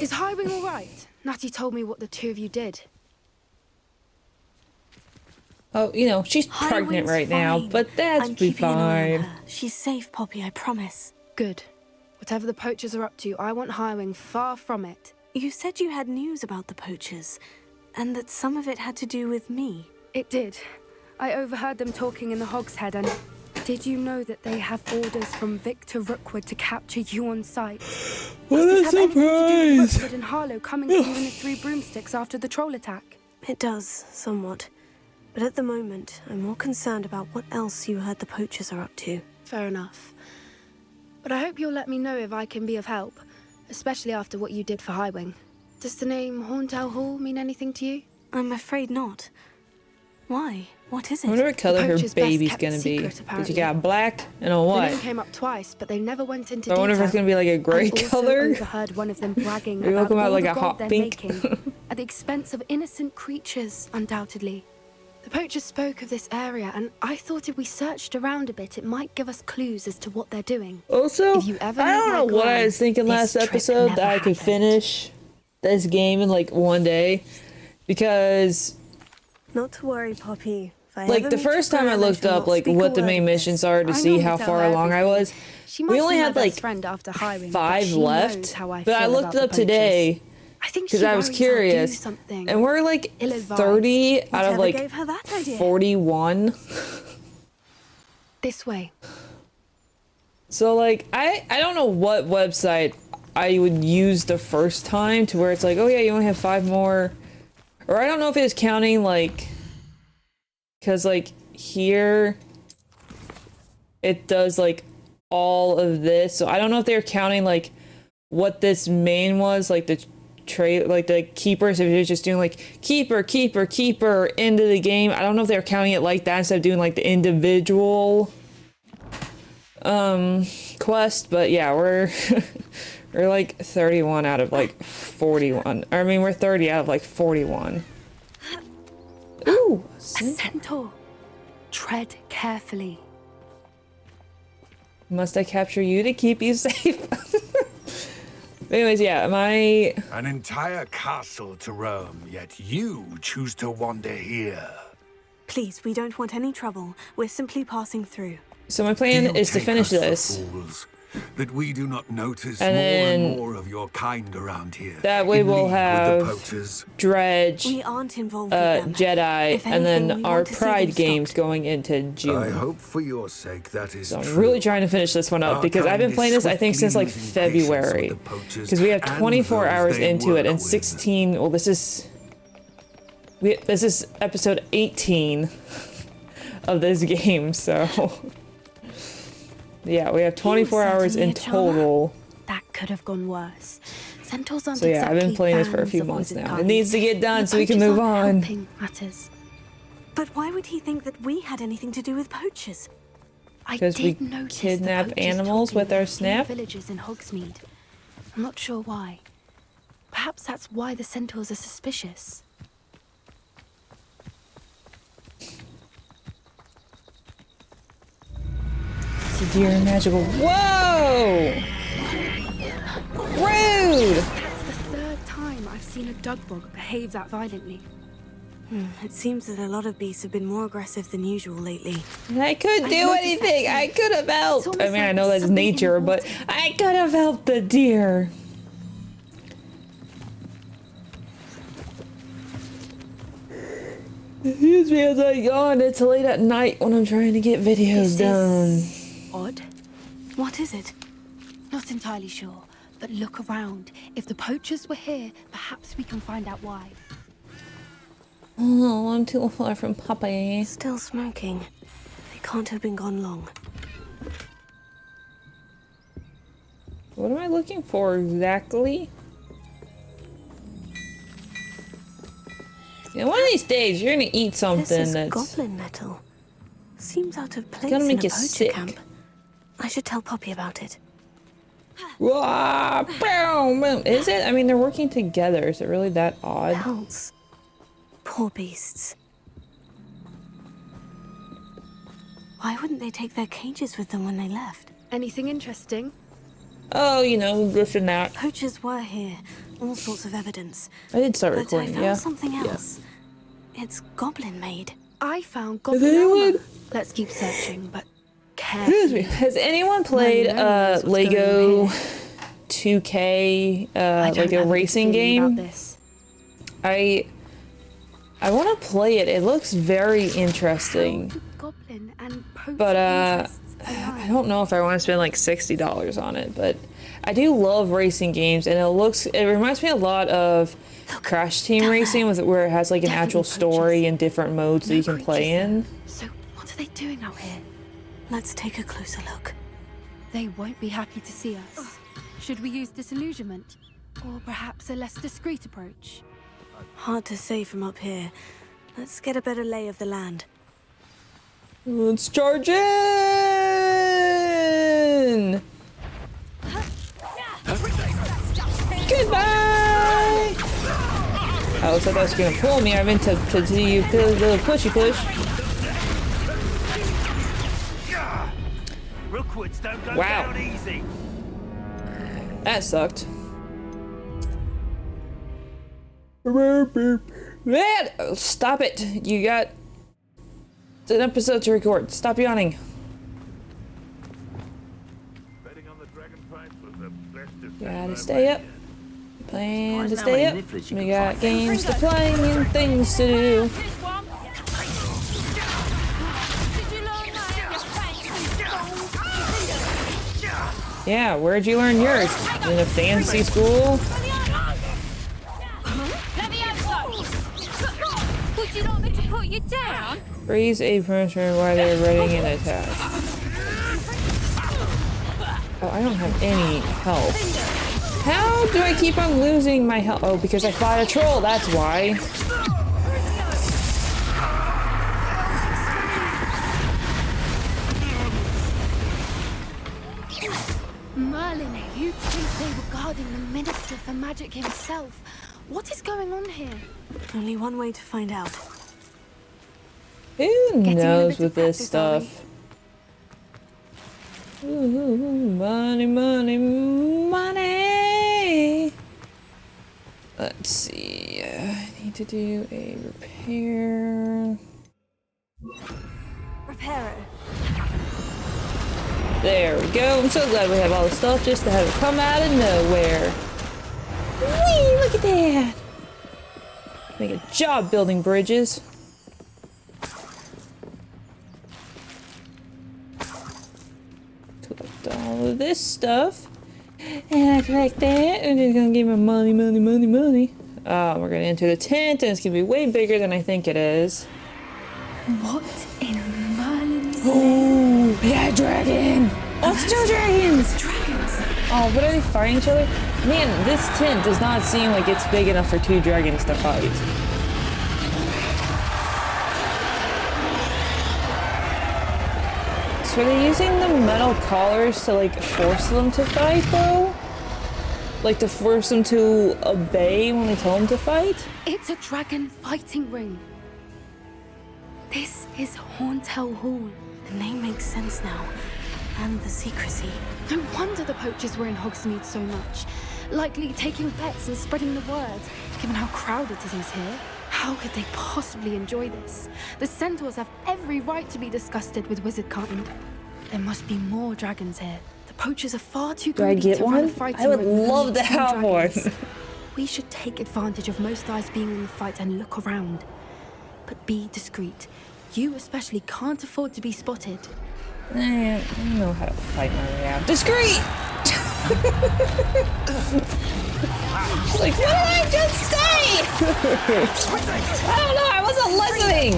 Is Highwing all right? Natty told me what the two of you did. Oh, you know, she's pregnant right now, but that's be fine. She's safe, Poppy, I promise. Good. Whatever the poachers are up to, I want Highwing far from it. You said you had news about the poachers, and that some of it had to do with me. It did. I overheard them talking in the Hogshead, and did you know that they have orders from Victor Rookwood to capture you on sight? What a Does this have anything to do with surprise! Rookwood and Harlow coming for you in the Three Broomsticks after the troll attack? It does, somewhat. But at the moment, I'm more concerned about what else you heard the poachers are up to. Fair enough. But I hope you'll let me know if I can be of help, especially after what you did for Highwing. Does the name Horntail Hall mean anything to you? I'm afraid not. Why? What is it? I wonder what color her poacher's baby's best-kept gonna be. secret, Did apparently. she got black and a The what? name came up twice, but they never went into I wonder detail. if it's gonna be like a gray I color. also overheard one of them bragging Maybe about it'll come out all like the a gold hot they're pink. making, at the expense of innocent creatures, undoubtedly. The poachers spoke of this area, and I thought if we searched around a bit, it might give us clues as to what they're doing. Also, If you ever I don't meet know my what I Gran, was thinking last this trip episode never that I could happened. finish this game in like one day, because Not to worry, Poppy. If I like ever the meet first your time I Gran, looked shall up not like speak a what the word main of this. missions are to I see normally how tell far her along I everything. was. She We might only be my had best like friend after Highwing, but 5 she left, knows how I but I feel looked about it the up poachers. today I think because she I was worries I'll do curious, something and we're like ill-advised. 30 out of Whatever like gave her that idea? 41. This way. So like I don't know what website I would use the first time to where it's like, oh yeah, you only have 5 more, or I don't know if it's counting like, because like here it does like all of this, so I don't know if they're counting like what this main was, like the trade, like the keepers, if you're just doing like keeper into the game. I don't know if they're counting it like that instead of doing like the individual quest, but yeah, we're we're like 31 out of like 41. I mean, we're 30 out of like 41. Ooh, A centaur. Tread carefully. must I capture you to keep you safe? Anyways, yeah, An entire castle to roam, yet you choose to wander here. Please, we don't want any trouble. We're simply passing through. so my Do plan you is to take finish us for this. fools, that we do not notice And more then and more of your kind around here. that way in we'll league with have the poachers. Dredge, We aren't involved with them. Jedi, If and anything, then we our want to see Pride them games stopped. going into I June. hope for your sake that is So I'm true. really trying to finish this one up Our because I've been kind playing is this I think since swiftly like losing patience with February, the poachers because we have and 24 those hours they into it work and with. 16. Well, this is episode 18 of this game, so yeah, we have 24 hours certainly in a charmer. total. That could have gone worse. Centaurs aren't So yeah, I've been exactly playing this for a fans few of months wizard now. It kind. needs to get done And so we can poachers move aren't on. helping matters. But why would he think that we had anything to do with poachers? I 'Cause we did notice the kidnap poachers animals talking with our a few snap? villagers in Hogsmeade. I'm not sure why. Perhaps that's why the centaurs are suspicious. It's a deer and magical. Whoa! Rude! That's the third time I've seen a dugbog behave that violently. It seems that a lot of beasts have been more aggressive than usual lately. I couldn't I do noticed anything. that I too. could have helped. It's I almost mean, I like know that's something in the nature, but water. I could have helped the deer. Excuse me as I yawn. It's late at night when I'm trying to get videos This done. is odd. What is it? Not entirely sure, but look around. If the poachers were here, perhaps we can find out why. Oh, I'm too far from Poppy. Still smoking. They can't have been gone long. What am I looking for exactly? You know, one of these days you're gonna eat This something is that's goblin nettle. Seems out of place gonna in make a you poacher sick. camp. I should tell Poppy about it. Wah, boom, boom. Is it? I mean, they're working together. Is it really that odd? Pelts. Poor beasts. Why wouldn't they take their cages with them when they left? Anything interesting? Oh, you know, this and that. Poachers were here all sorts of evidence. I did start But I recording, found yeah. something else. It's goblin made. I found goblin anyone- armor. Let's keep searching, but Excuse me. carefully. Has anyone played Merlin only knows what's going Lego on here. 2K, I don't like a have a racing good feeling game? about this. I want to play it. It looks very interesting. How do goblin and poacher But interests I align? don't know if I want to spend like $60 on it, but I do love racing games, and it reminds me a lot of Crash Team Racing, where it has like an actual Definitely story poachers. and different modes that No you can play creatures in. there. So what are they doing out here? Let's take a closer look. They won't be happy to see us. Should we use disillusionment? Or perhaps a less discreet approach? Hard to say from up here. Let's get a better lay of the land. Let's charge in! Goodbye! I was thought that was gonna pull me. I meant to do you the pushy push. Rookwoods don't go Wow. down easy. That sucked. Man, stop it! You got an episode to record. Stop yawning. Betting on the dragon fight was the best decision Gotta I've stay made up. yet. Plan to Surprised how stay many up. nifflers you We can got find. games to play and things to do. Yeah, where'd you learn yours? In a fancy school? Would you like me to put you down? Freeze a person while they're running an attack. Oh, I don't have any health. How do I keep on losing my health? Oh, because I fought a troll, that's why. Merlin, you think they were guarding the Minister for Magic himself? What is going on here? Only one way to find out. Who in a knows bit with of this practice, are we? stuff? Ooh, money, money, money. Let's see. I need to do a repair. Reparo. There we go. I'm so glad we have all the stuff just to have it come out of nowhere. Whee! Look at that. Make a job building bridges. Collect all of this stuff. And I collect that. And it's gonna give me money, money, money, money. We're gonna enter the tent, and it's gonna be way bigger than I think it is. What in Merlin's Oh, yeah, dragon! Oh, it's two dragons! dragons? Oh, but are they fighting each other? Man, this tent does not seem like it's big enough for two dragons to fight. So are they using the metal collars to, like, force them to fight, though? Like, to force them to obey when they tell them to fight? It's a dragon fighting ring. This is Horntail Hall. The name makes sense now. And the secrecy. No wonder the poachers were in Hogsmeade so much. Likely taking bets and spreading the word, given how crowded it is here. How could they possibly enjoy this? The centaurs have every right to be disgusted with wizardkind. There must be more dragons here. The poachers are far too Do I greedy get to run a one? fighting I would ring with love only to two have one. dragons. We should take advantage of most eyes being on the fight and look around. But be discreet. You especially can't afford to be spotted. I don't know how to fight my way out. Discreet! Like, what did I just say? I don't know, I wasn't listening!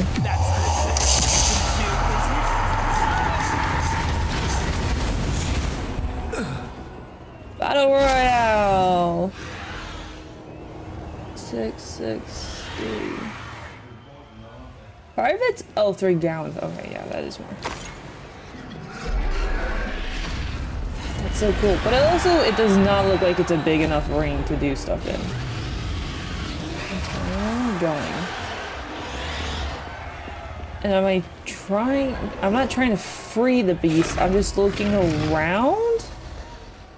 Battle Royale! 663. Privates? Oh, 3 gallons. Okay, yeah, that is more. That's so cool. But it does not look like it's a big enough ring to do stuff in. Okay, where am I going? And I'm not trying to free the beast. I'm just looking around?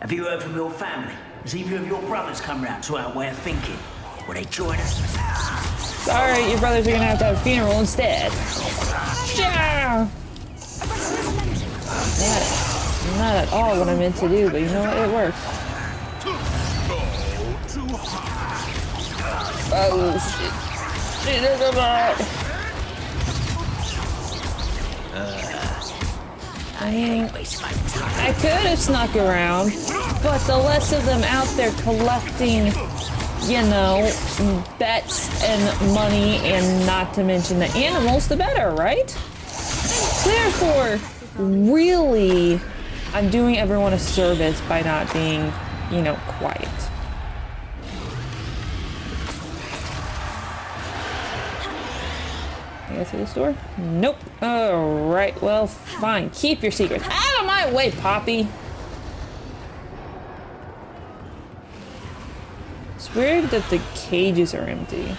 Have you heard from your family? Has either of your brothers come round to our way of thinking? Will they join us? Sorry, your brothers are gonna have to have a funeral instead. Yeah. Not at all what I meant to do, but you know what? It worked. Oh shit. She did a lot. I could have snuck around, but the less of them out there collecting, you know, bets and money, and not to mention the animals, the better, right? Therefore, really, I'm doing everyone a service by not being, you know, quiet. Can I get through this door? Nope. Alright, well, fine. Keep your secrets out of my way, Poppy! It's weird that the cages are empty.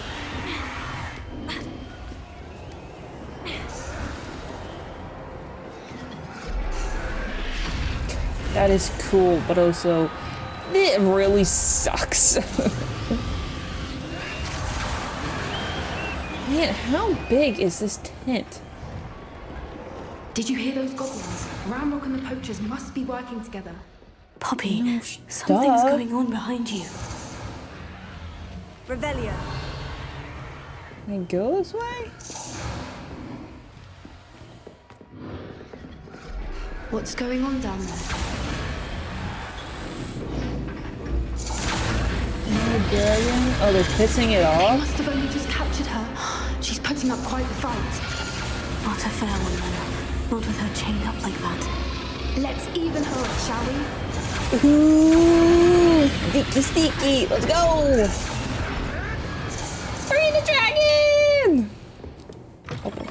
That is cool, but also, it really sucks. Man, how big is this tent? Did you hear those goblins? Ramrock and the poachers must be working together. Poppy, something's going on behind you. Revelio. Can I go this way? What's going on down there? Dragon? Oh, they're pissing it They off? must have only just captured her. She's putting up quite the fight. Not a fair one, then. Not with her chained up like that. Let's even her up, shall we? Ooh, Sticky Sticky, let's go! Free the dragon! Okay.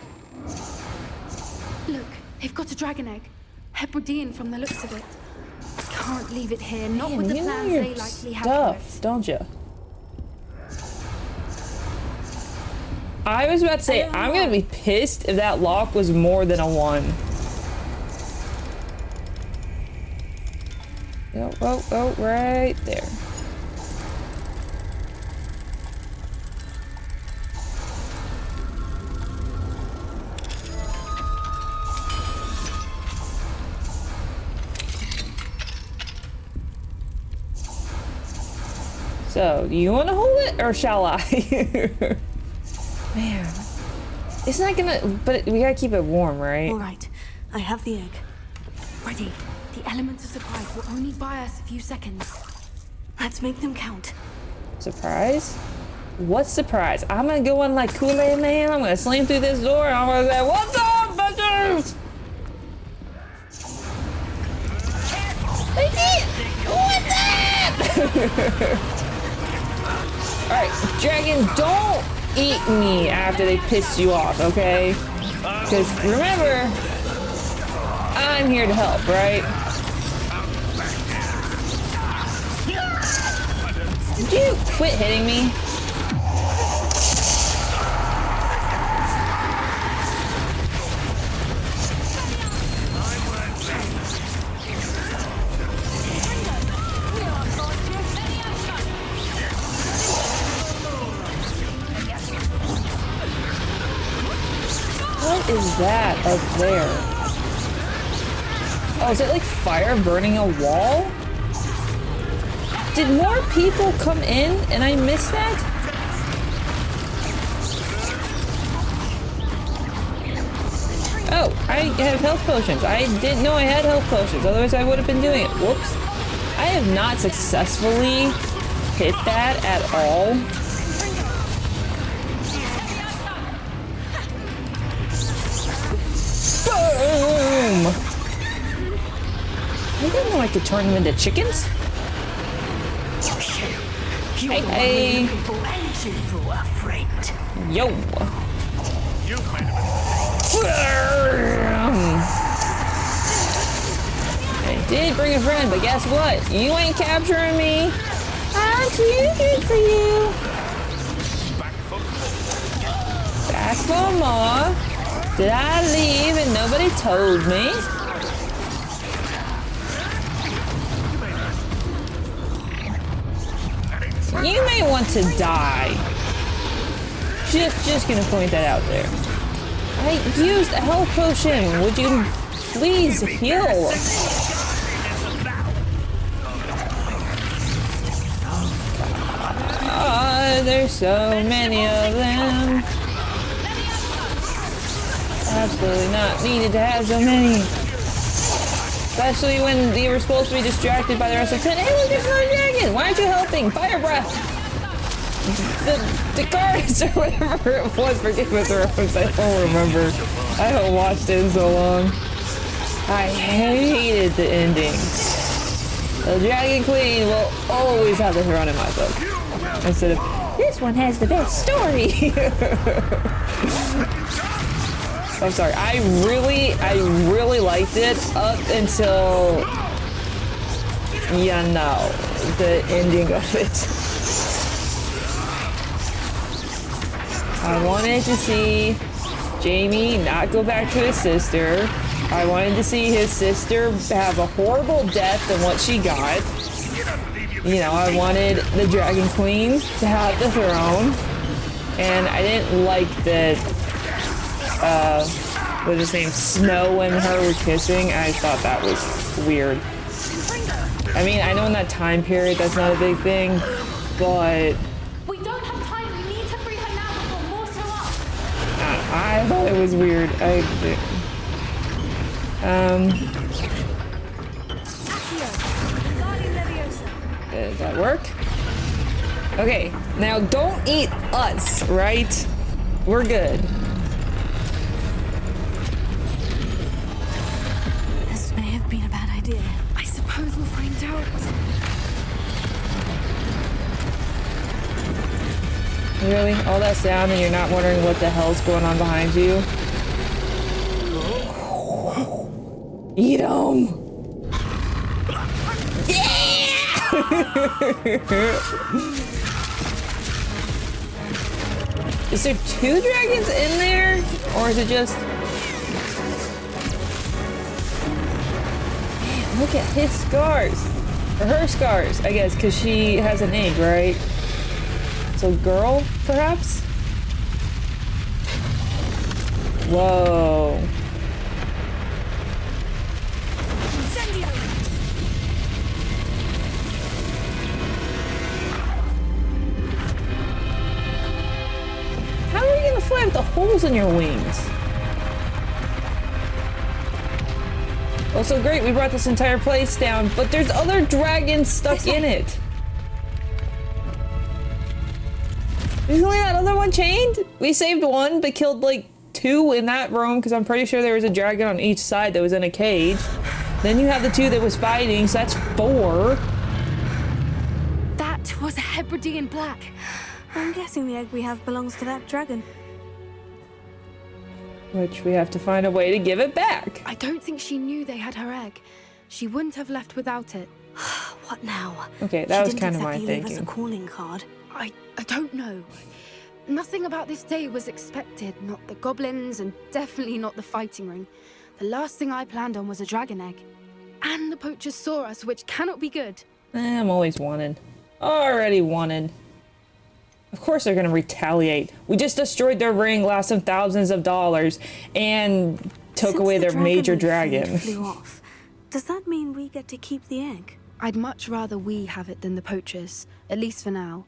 Look, they've got a dragon egg. Hebridean from the looks of it. Can't leave it here, not Man, with the you know plans your they likely have for stuff, it. don't you? I was about to say, I'm gonna be pissed if that lock was more than a 1. Oh, right there. So, do you want to hold it, or shall I? Man, it's not gonna, but we gotta keep it warm, right? All right, I have the egg. Ready. The elements of surprise will only buy us a few seconds. Let's make them count. Surprise? What surprise? I'm gonna go on like Kool-Aid Man, I'm gonna slam through this door, and I'm gonna say, what's up, bitches? What's up? Alright, dragon, don't eat me after they piss you off, okay? Because remember, I'm here to help, right? Did you quit hitting me? What is that up there? Oh, is it like fire burning a wall? Did more people come in and I missed that? Oh, I have health potions. I didn't know I had health potions, otherwise I would have been doing it. Whoops. I have not successfully hit that at all. Boom! I didn't know I could turn them into chickens. Hey. Yo. I did bring a friend, but guess what? You ain't capturing me. I'm too good for you. Back for more. Did I leave and nobody told me? might want to die. Just gonna point that out there. I used a health potion. Would you please heal? There's so many of them. Absolutely not needed to have so many. Especially when you were supposed to be distracted by the rest of the 10. Hey, look, there's another dragon! Why aren't you helping? Fire breath! The cards or whatever it was for Game of Thrones. I don't remember. I haven't watched it in so long. I hated the ending. The Dragon Queen will always have the throne in my book. Instead of, this one has the best story. I'm sorry. I really liked it up until, you know, the ending of it. I wanted to see Jamie not go back to his sister. I wanted to see his sister have a horrible death than what she got. You know, I wanted the Dragon Queen to have the throne. And I didn't like that, what's his name, Snow and her were kissing. I thought that was weird. I mean, I know in that time period that's not a big thing, but... We don't have time. We need to free her now before more show up. I thought it was weird. Did that work? Okay, now don't eat us, right? We're good. This may have been a bad idea. I suppose we'll find out. Really? All that sound and you're not wondering what the hell's going on behind you? Eat 'em! Is there 2 dragons in there? Or is it just... Man, look at his scars. Or her scars, I guess, because she has an egg, right? So girl, perhaps? Whoa. How are you gonna fly with the holes in your wings? Oh, so great, we brought this entire place down, but there's other dragons stuck in it. Isn't only that other one chained? We saved one, but killed like 2 in that room, because I'm pretty sure there was a dragon on each side that was in a cage. Then you have the 2 that was fighting, so that's 4. That was a Hebridean black. I'm guessing the egg we have belongs to that dragon. Which we have to find a way to give it back. I don't think she knew they had her egg. She wouldn't have left without it. What now? Okay, that was She kind didn't of my exactly leave us a thinking. calling card. I don't know. Nothing about this day was expected. Not the goblins, and definitely not the fighting ring. The last thing I planned on was a dragon egg. And the poachers saw us, which cannot be good. I'm always wanted. Already wanted. Of course they're gonna retaliate. We just destroyed their ring, lost them thousands of dollars, and took Since away the their major dragon dragon. flew off, does that mean we get to keep the egg? I'd much rather we have it than the poachers, at least for now.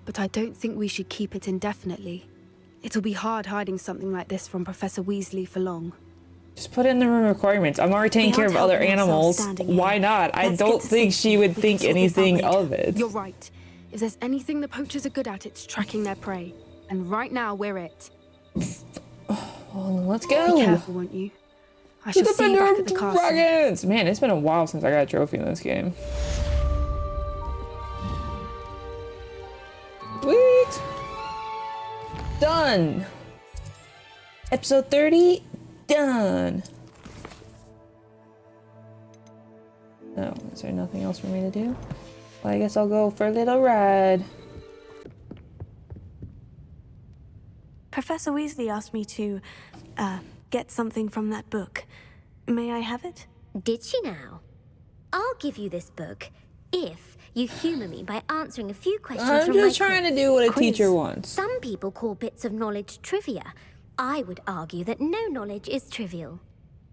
But I don't think we should keep it indefinitely. It'll be hard hiding something like this from Professor Weasley for long. Just put in the room requirements. I'm already taking We care aren't of other helping ourselves animals. standing Why here. not? I Let's don't get to think safety. she would We can think sort this out anything later. of it. You're right. If there's anything the poachers are good at, it's tracking their prey. And right now, we're it. Oh, let's Be go. careful, won't you? I To shall the see you back Bender at the castle. Dragons! Man, it's been a while since I got a trophy in this game. Sweet! Done! Episode 30, done! Oh, is there nothing else for me to do? Well, I guess I'll go for a little ride. Professor Weasley asked me to, get something from that book. May I have it? Did she now? I'll give you this book If you humour me by answering a few questions I'm from my just trying to quiz. do what a Quiz. teacher wants. Some people call bits of knowledge trivia. I would argue that no knowledge is trivial.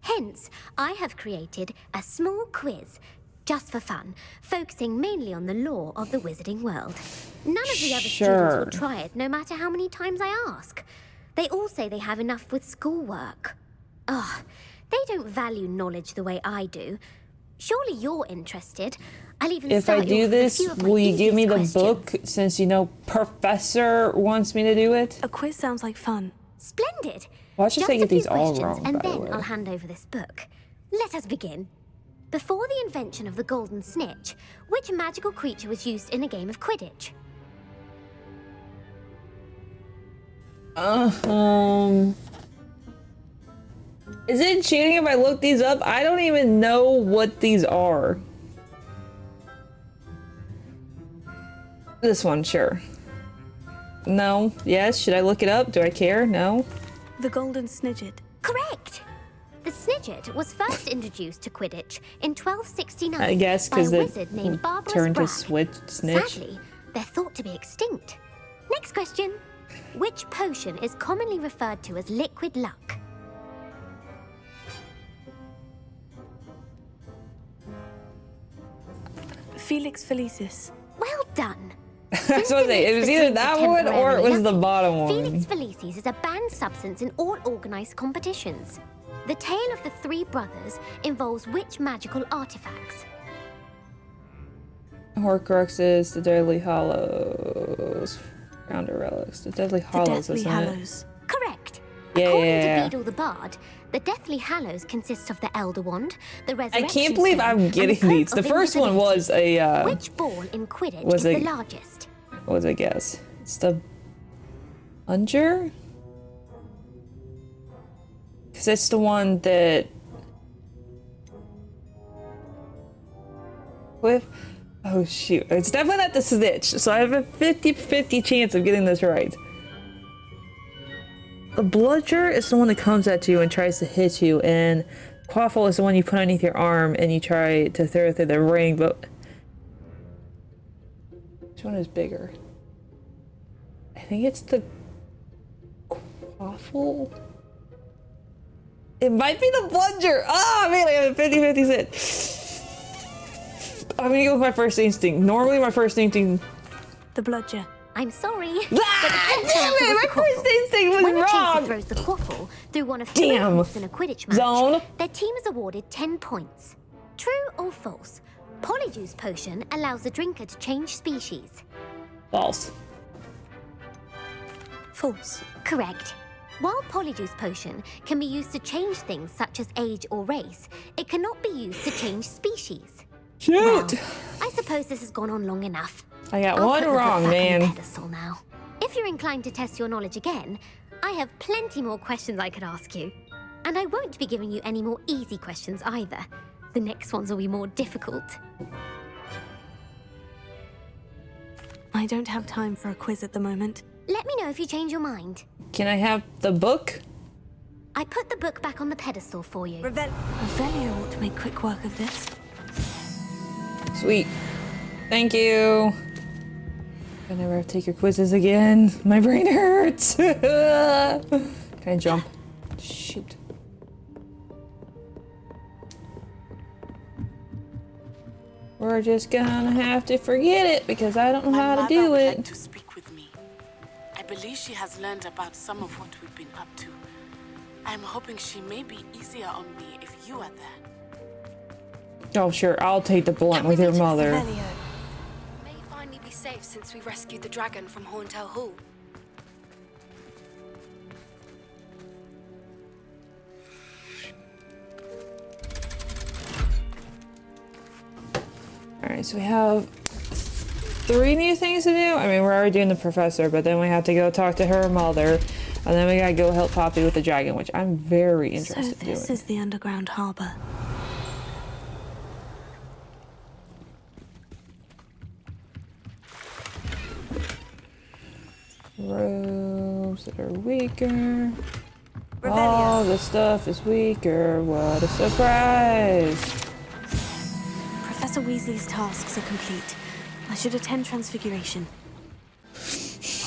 Hence, I have created a small quiz, just for fun, focusing mainly on the lore of the wizarding world. None of the other students will try it, no matter how many times I ask. They all say they have enough with schoolwork. Ugh, they don't value knowledge the way I do. Surely you're interested. I'll even If I start you do off with a this, few of my will you give me the easiest book questions. since you know Professor wants me to do it? A quiz sounds like fun. Splendid. Watch us Just say a get few these all questions, wrong, and by the then way. I'll hand over this book. Let us begin. Before the invention of the golden snitch, which magical creature was used in a game of Quidditch? Is it cheating if I look these up? I don't even know what these are. This one, sure. No. Yes. Should I look it up? Do I care? No. The golden snidget. Correct. The snidget was first introduced to Quidditch in 1269 I guess by a because it wizard named Barbarous turned to Bragg. snitch. Sadly, they're thought to be extinct. Next question. Which potion is commonly referred to as liquid luck? Felix Felicis. Well done. That's what they. It was either that one or it was the bottom one. Felix Felicis is a banned substance in all organized competitions. The tale of the three brothers involves which magical artifacts? Horcruxes, the Deadly Hollows, Rounder Relics, the Deadly The Hollows, Deathly isn't Hallows. Correct. Yeah, According yeah. to Beedle the Bard, the Deathly Hallows consists of the Elder Wand, the I Resurrection can't believe Stone, I'm and getting Cloak these. The of first one was Invisibility. a. Which ball in Quidditch was is a- the largest? What was I guess? It's the plunger? Because it's the one that. With. Oh shoot. It's definitely not the snitch, so I have a 50-50 chance of getting this right. The bludger is the one that comes at you and tries to hit you, and quaffle is the one you put underneath your arm and you try to throw it through the ring, but. Which one is bigger? I think it's the quaffle. It might be the plunger. Oh man, I have a 50-50 set. I'm gonna go with my first instinct. Normally my first instinct. The bludger. I'm sorry. Ah, but the correct damn answer it! was My the first quaffle. instinct was When a chaser wrong. throws the quaffle through one of two Damn. holes in a Quidditch match, Zone. their team is awarded 10 points. True or false? Polyjuice potion allows the drinker to change species. False. False. Correct. While Polyjuice potion can be used to change things such as age or race, it cannot be used to change species. Shoot! Well, I suppose this has gone on long enough. I got I'll one put the book wrong, back on the man. pedestal now. If you're inclined to test your knowledge again, I have plenty more questions I could ask you. And I won't be giving you any more easy questions either. The next ones will be more difficult. I don't have time for a quiz at the moment. Let me know if you change your mind. Can I have the book? I put the book back on the pedestal for you. Revelio ought to make quick work of this. Sweet. Thank you. I never have to take your quizzes again. My brain hurts. Can I jump? Shoot. We're just gonna have to forget it because I don't know how to do would it. like to speak with me. I believe she has learned about some of what we've been up to. I'm hoping she may be easier on me if you are there. Oh, sure. I'll take the blunt with your mother. Revelio. May finally be safe since we rescued the dragon from Horntail Hall. Alright, so we have 3 new things to do. I mean, we're already doing the professor, but then we have to go talk to her mother. And then we gotta go help Poppy with the dragon, which I'm very So interested in this doing. is the underground harbor. Robes that are weaker. All the stuff is weaker. What a surprise! Professor Professor Weasley's tasks are complete. I should attend Transfiguration.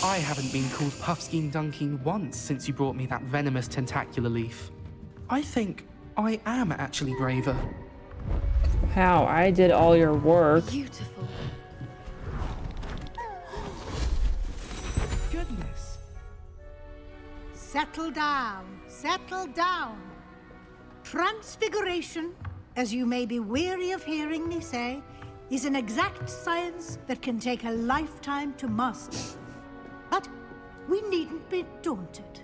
I haven't been called Puffskein Dunking once since you brought me that venomous tentacular leaf. I think I am actually braver. How? I did all your work. Beautiful. Goodness. Settle down. Settle down. Transfiguration, as you may be weary of hearing me say, is an exact science that can take a lifetime to master. But we needn't be daunted.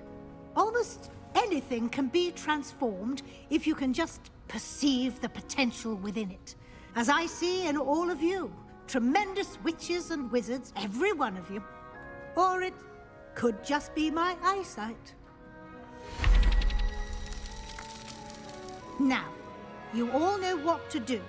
Almost anything can be transformed if you can just perceive the potential within it. As I see in all of you, tremendous witches and wizards, every one of you. Or it could just be my eyesight. Now, you all know what to do.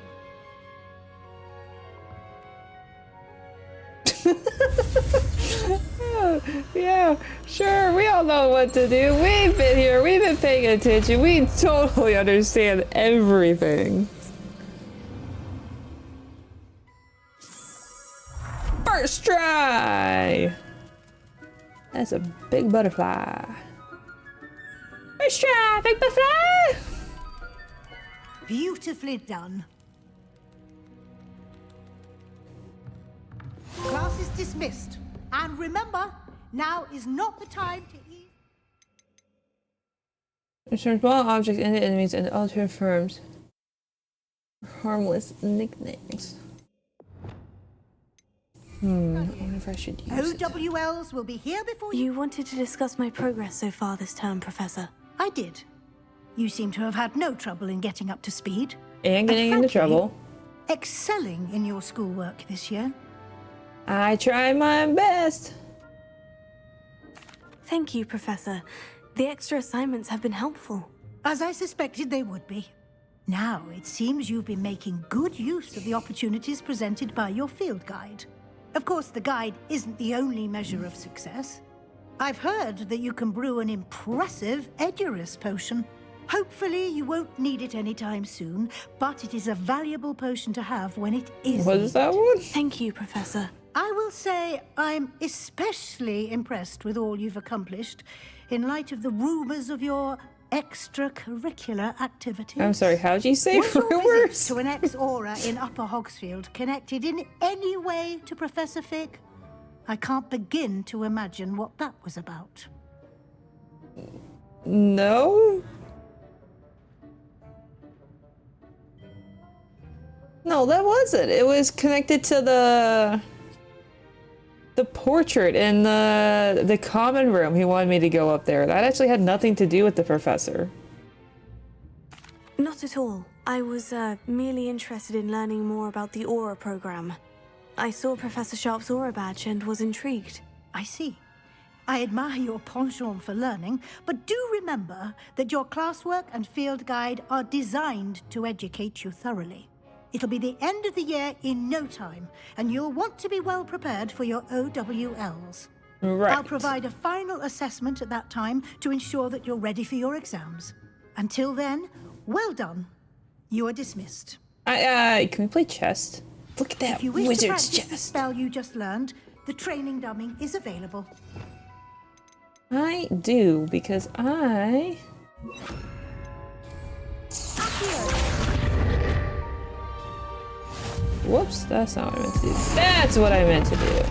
Yeah, sure, we all know what to do. We've been here, we've been paying attention, we totally understand everything. First try! That's a big butterfly. First try, big butterfly! Beautifully done. Class is dismissed. And remember, now is not the time to eat. Return small objects into enemies and alter firms. Harmless nicknames. I wonder if I should use it. OWLs will be here before you... You wanted to discuss my progress so far this term, Professor. I did. You seem to have had no trouble in getting up to speed. And getting into trouble. Excelling in your schoolwork this year. I try my best. Thank you, Professor. The extra assignments have been helpful. As I suspected they would be. Now, it seems you've been making good use of the opportunities presented by your field guide. Of course, the guide isn't the only measure of success. I've heard that you can brew an impressive Edurus potion. Hopefully, you won't need it anytime soon, but it is a valuable potion to have when it is. What is that one? Thank you, Professor. I will say I'm especially impressed with all you've accomplished in light of the rumors of your extracurricular activities. I'm sorry, how'd you say Was your visit rumors? to an ex-aura in Upper Hogsfield connected in any way to Professor Fig? I can't begin to imagine what that was about. No? No, that wasn't. It was connected to the portrait in the common room. He wanted me to go up there. That actually had nothing to do with the professor. Not at all. I was merely interested in learning more about the Aura program. I saw Professor Sharp's Aura badge and was intrigued. I see. I admire your penchant for learning, but do remember that your classwork and field guide are designed to educate you thoroughly. It'll be the end of the year in no time, and you'll want to be well prepared for your OWLs. Right. I'll provide a final assessment at that time to ensure that you're ready for your exams. Until then, well done. You are dismissed. Can we play chess? Look at that If you wish to wizard's practice the chest. spell you just learned, the training dummy is available. I do, because I... Whoops, that's not what I meant to do. That's what I meant to do.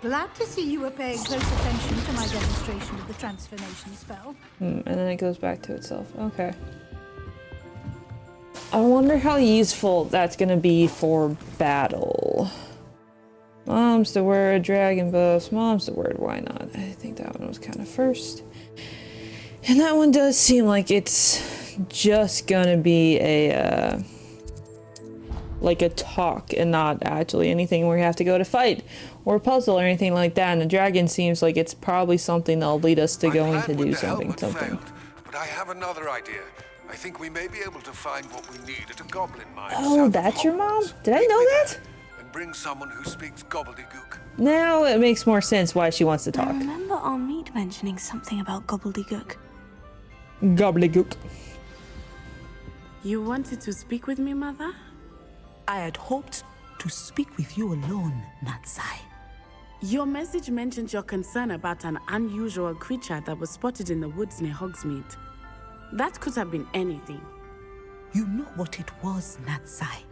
Glad to see you were paying close attention to my demonstration of the transformation spell. And then it goes back to itself. Okay. I wonder how useful that's gonna be for battle. Mom's the word, dragon buffs. Mom's the word, why not? I think that one was kind of first. And that one does seem like it's just gonna be a, like a talk and not actually anything where you have to go to fight or puzzle or anything like that. And the dragon seems like it's probably something that'll lead us to going to do something. Failed, but I have another idea. I think we may be able to find what we need at a goblin mine. Oh, that's your mom? Did I know that? And bring someone who speaks gobbledygook. Now it makes more sense why she wants to I talk. remember our meet mentioning something about gobbledygook. Gobbledygook. You wanted to speak with me, Mother? I had hoped to speak with you alone, Natsai. Your message mentioned your concern about an unusual creature that was spotted in the woods near Hogsmeade. That could have been anything. You know what it was, Natsai.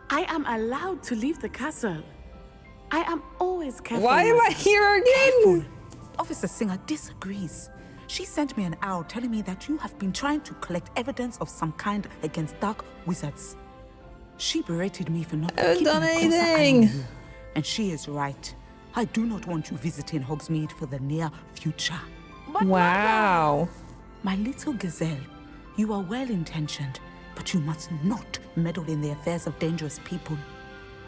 I am allowed to leave the castle. I am always careful. Why am I here again? Careful. Officer Singer disagrees. She sent me an owl telling me that you have been trying to collect evidence of some kind against dark wizards. She berated me for not keeping done a closer eye anything. on you. And she is right. I do not want you visiting Hogsmeade for the near future. But Wow. Mother, my little gazelle, you are well-intentioned, but you must not meddle in the affairs of dangerous people.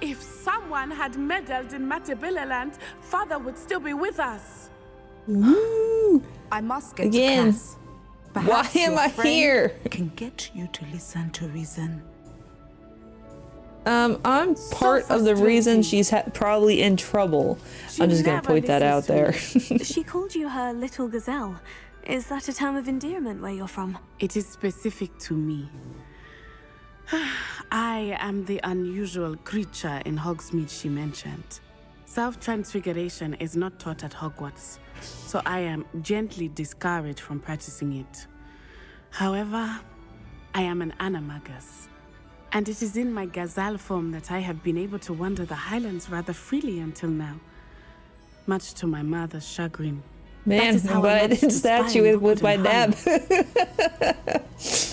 if someone had meddled in Matabilaland, Father would still be with us. Woo. I must get Again. to class. Perhaps Why am your I friend here? Can get you to listen to reason. I'm part of the reason she's probably in trouble. I'm just gonna never point that out there. She called you her little gazelle. Is that a term of endearment where you're from? It is specific to me. I am the unusual creature in Hogsmeade she mentioned. Self-transfiguration is not taught at Hogwarts, so I am gently discouraged from practicing it. However, I am an animagus, and it is in my gazelle form that I have been able to wander the Highlands rather freely until now, much to my mother's chagrin. Man, That is how but I managed didn't to stat spy you on with my Rookwood and nab.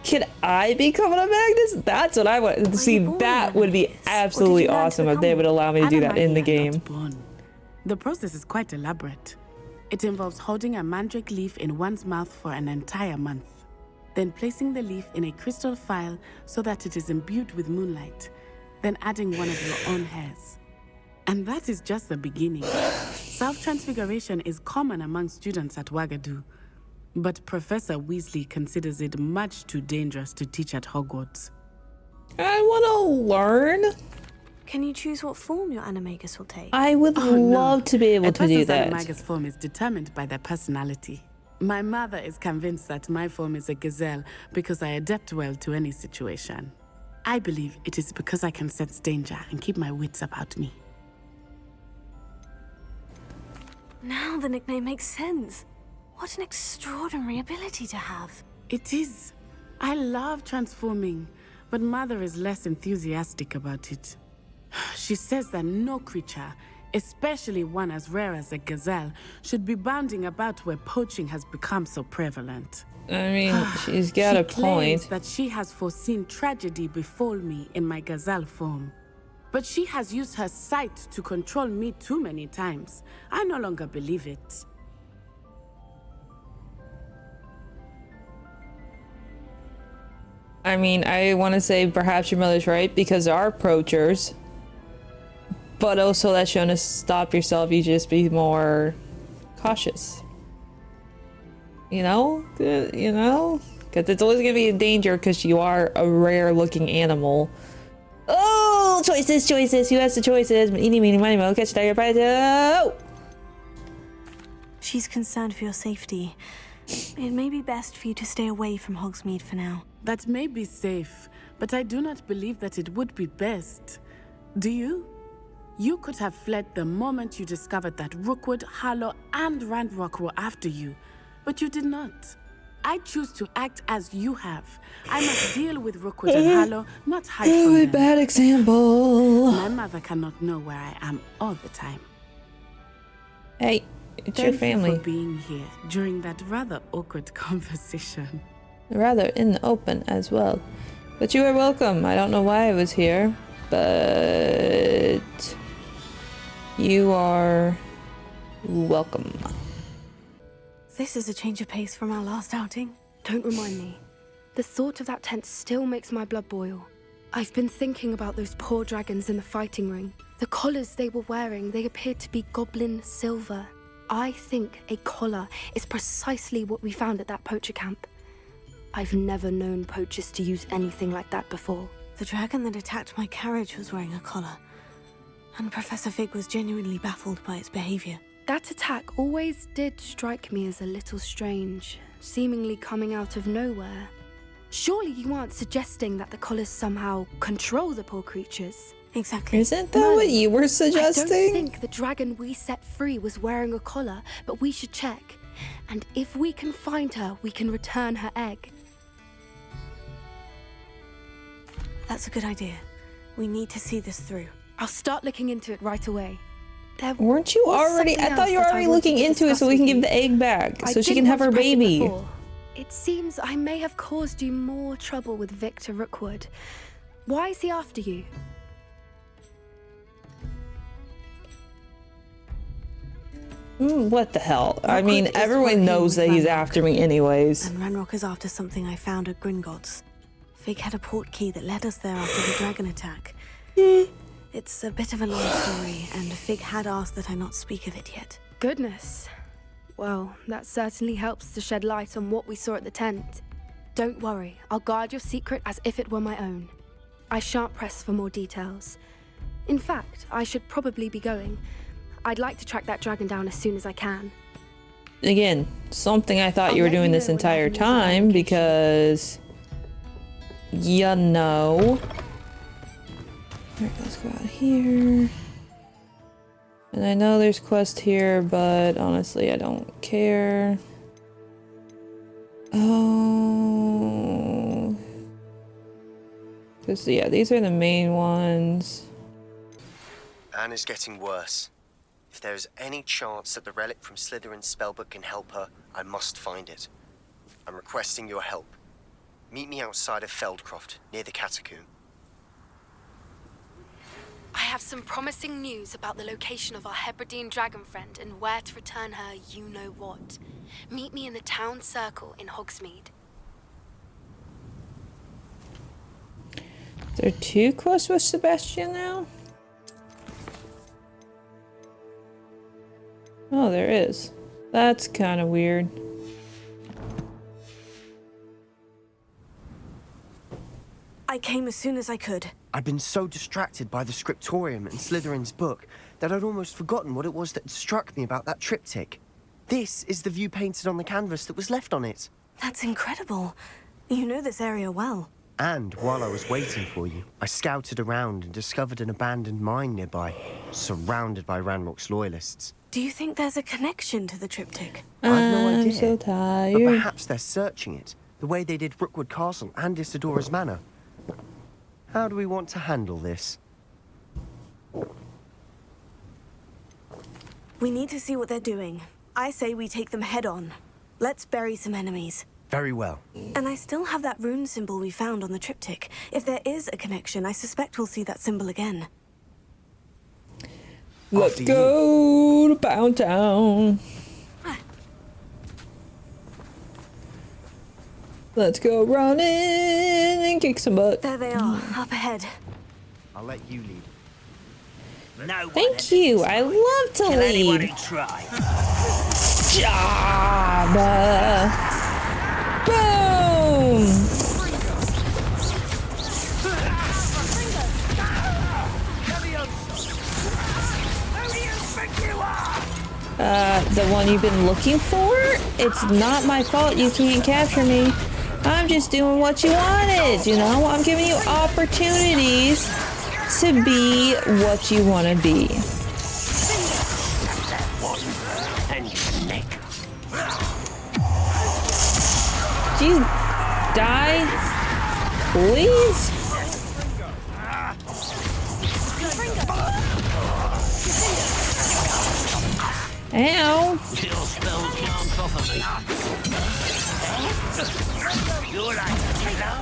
Can I become an Magnus? That's what I want. See, that would be absolutely awesome if they would allow me to do that in the game. The process is quite elaborate. It involves holding a mandrake leaf in one's mouth for an entire month, then placing the leaf in a crystal phial so that it is imbued with moonlight, then adding one of your own hairs. And that is just the beginning. Self-transfiguration is common among students at Wagadu, but Professor Weasley considers it much too dangerous to teach at Hogwarts. I want to learn. Can you choose what form your animagus will take? I would love to be able to do that. A person's animagus form is determined by their personality. My mother is convinced that my form is a gazelle because I adapt well to any situation. I believe it is because I can sense danger and keep my wits about me. Now the nickname makes sense. What an extraordinary ability to have. It is. I love transforming, but Mother is less enthusiastic about it. She says that no creature, especially one as rare as a gazelle, should be bounding about where poaching has become so prevalent. I mean, she's got a She claims point. that she has foreseen tragedy befall me in my gazelle form. But she has used her sight to control me too many times. I no longer believe it. I mean, I want to say perhaps your mother's right because there are poachers, but also that's shown to stop yourself. You just be more cautious. You know, because it's always gonna be in danger because you are a rare-looking animal. Oh, choices. Who has the choices? Eeny, meeny, miny, mo. Catch tiger, bite. Oh! She's concerned for your safety. It may be best for you to stay away from Hogsmeade for now. That may be safe, but I do not believe that it would be best. Do you? You could have fled the moment you discovered that Rookwood, Harlow, and Randrock were after you, but you did not. I choose to act as you have. I must deal with Rookwood and Harlow, not hide from them. Bad example. My mother cannot know where I am all the time. Hey, it's your family. Thank you for being here during that rather awkward conversation. Rather in the open as well. But you are welcome. I don't know why I was here, but you are welcome. This is a change of pace from our last outing. Don't remind me. The thought of that tent still makes my blood boil. I've been thinking about those poor dragons in the fighting ring. The collars they were wearing, they appeared to be goblin silver. I think a collar is precisely what we found at that poacher camp. I've never known poachers to use anything like that before. The dragon that attacked my carriage was wearing a collar, and Professor Fig was genuinely baffled by its behavior. That attack always did strike me as a little strange, seemingly coming out of nowhere. Surely you aren't suggesting that the collars somehow control the poor creatures? Exactly. Isn't that what you were I suggesting? don't think the dragon we set free was wearing a collar, but we should check. And if we can find her, we can return her egg. That's a good idea. We need to see this through. I'll start looking into it right away. Weren't you already? I thought you were already looking into it so we can give the egg back, so she can have her baby. It seems I may have caused you more trouble with Victor Rookwood. Why is he after you? What the hell? I mean, everyone knows that he's after me anyways. And Ranrock is after something I found at Gringotts. Fig had a port key that led us there after the dragon attack. It's a bit of a long story, and Fig had asked that I not speak of it yet. Goodness. Well, that certainly helps to shed light on what we saw at the tent. Don't worry, I'll guard your secret as if it were my own. I shan't press for more details. In fact, I should probably be going. I'd like to track that dragon down as soon as I can. Again, something I thought you were doing this entire time because... You know... Alright, let's go out here. And I know there's quest here, but honestly, I don't care. Oh... Because, yeah, these are the main ones. Anne is getting worse. If there is any chance that the relic from Slytherin's spellbook can help her, I must find it. I'm requesting your help. Meet me outside of Feldcroft, near the Catacomb. I have some promising news about the location of our Hebridean dragon friend and where to return her you-know-what. Meet me in the town circle in Hogsmeade. Is there 2 quests with Sebastian now? Oh, there is. That's kind of weird. I came as soon as I could. I'd been so distracted by the scriptorium and Slytherin's book that I'd almost forgotten what it was that struck me about that triptych. This is the view painted on the canvas that was left on it. That's incredible. You know this area well. And while I was waiting for you, I scouted around and discovered an abandoned mine nearby, surrounded by Ranrock's loyalists. Do you think there's a connection to the triptych? I've no idea. I'm so tired. But perhaps they're searching it, the way they did Rookwood Castle and Isidora's Manor. How do we want to handle this? We need to see what they're doing. I say we take them head on. Let's bury some enemies. Very well. And I still have that rune symbol we found on the triptych. If there is a connection, I suspect we'll see that symbol again. Let's go to Pound Town. Let's go running and kick some butt. There they are, up ahead. I'll let you lead. No. Thank you. I love to Kill anyone lead. who tries. Job. Boom. The one you've been looking for? It's not my fault you can't capture me. I'm just doing what you wanted, you know? I'm giving you opportunities to be what you want to be. Do you die? Please? Ow! Your spells can't bother me. You're like a killer.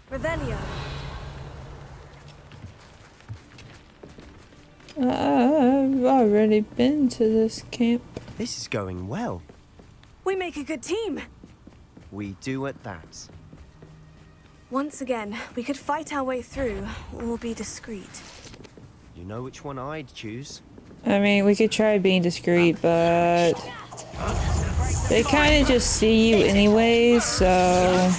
Revelio. I've already been to this camp. This is going well. We make a good team. We do at that. Once again, we could fight our way through, or be discreet. You know which one I'd choose. I mean, we could try being discreet, but... They kind of just see you anyways, so...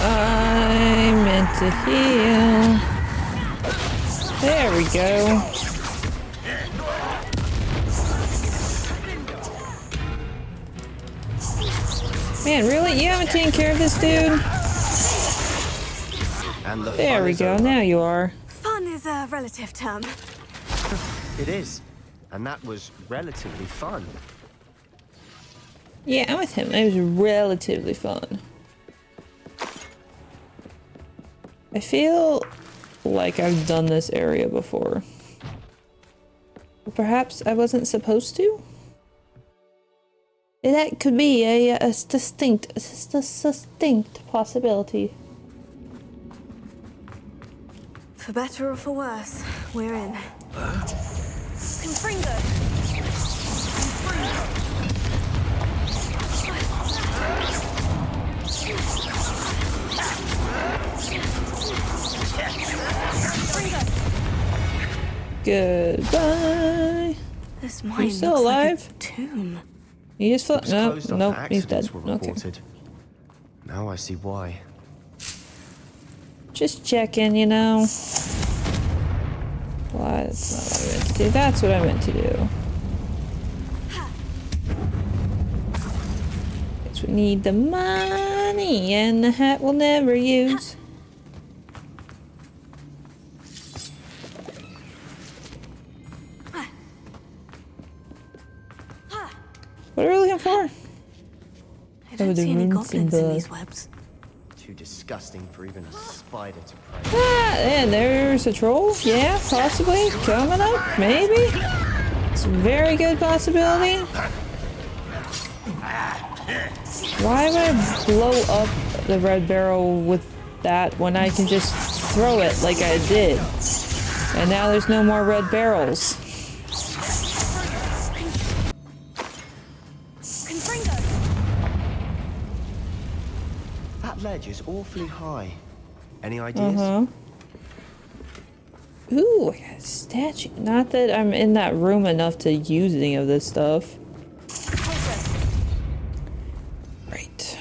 I meant to heal. There we go. Man, really? You haven't taken care of this dude? And there we go. Now you are. Fun is a relative term. It is. And that was relatively fun. Yeah, I'm with him. It was relatively fun. I feel like I've done this area before. Perhaps I wasn't supposed to? That could be a distinct possibility. For better or for worse, we're in. Confringo! Goodbye. This Are you mine still looks alive? like a tomb. You just fell. No, Closed off nope, after he's dead. accidents were Okay. reported. Now I see why. Just checking, you know. Why? That's not what I meant to do. That's what I meant to do. Guess we need the money, and the hat we'll never use. What are we looking for? I don't see any goblins in these webs. Too disgusting for even a spider to prey. Ah, and there's a troll. Yeah, possibly. Coming up, maybe. It's a very good possibility. Why would I blow up the red barrel with that when I can just throw it like I did? And now there's no more red barrels. That ledge is awfully high. Any ideas? Ooh, I got a statue. Not that I'm in that room enough to use any of this stuff. Right.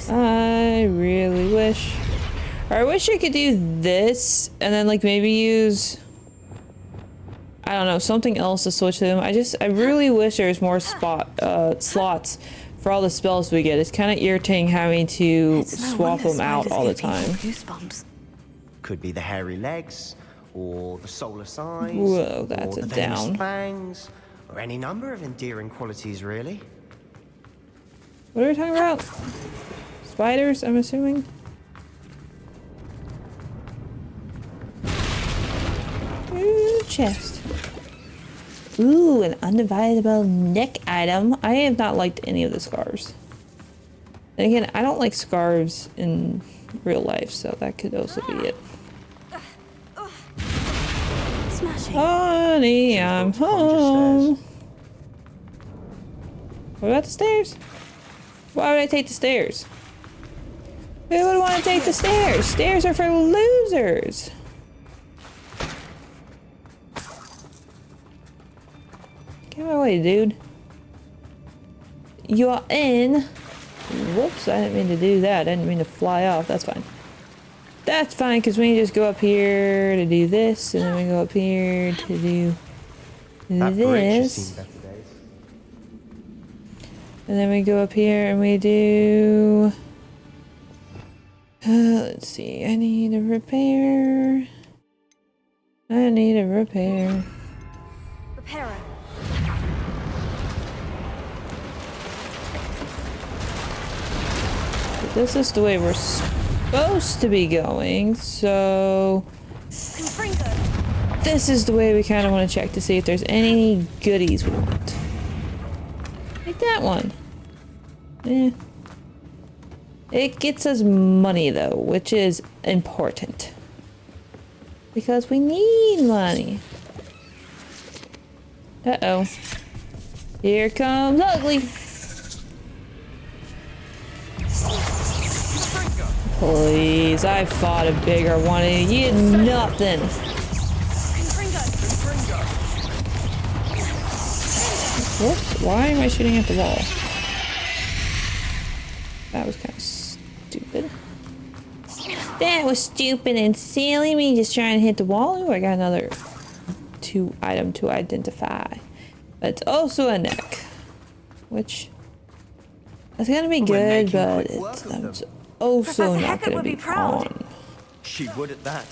I really wish. Or I wish I could do this and then like maybe use, I don't know, something else to switch to them. I really wish there was more slots for all the spells we get. It's kind of irritating having to swap them out all the time. Could be the hairy legs, or the solar eyes, Whoa, that's or a the venomous down. fangs, or any number of endearing qualities, really. What are we talking about? Spiders, I'm assuming? Ooh, chest. Ooh, an undividable neck item. I have not liked any of the scarves. And again, I don't like scarves in real life, so that could also be it. Honey, I'm home. What about the stairs? Why would I take the stairs? Who would want to take the stairs? Stairs are for losers. Get out of my way, dude. You are in. Whoops, I didn't mean to do that. I didn't mean to fly off. That's fine. That's fine, because we can just go up here to do this, and then we go up here to do this. And then we go up here and we do... let's see, I need a repair. I need a repair. Repairer. This is the way we're supposed to be going, so... This is the way we kind of want to check to see if there's any goodies we want. Like that one. Eh. It gets us money though, which is important. Because we need money. Uh-oh. Here comes Ugly. Please, I fought a bigger one and you did nothing. Whoops, why am I shooting at the wall? That was kind of stupid. That was stupid and silly, me just trying to hit the wall. Ooh, I got another item to identify. It's also a neck, which is gonna be good, but it's also not gonna be on. She would at that.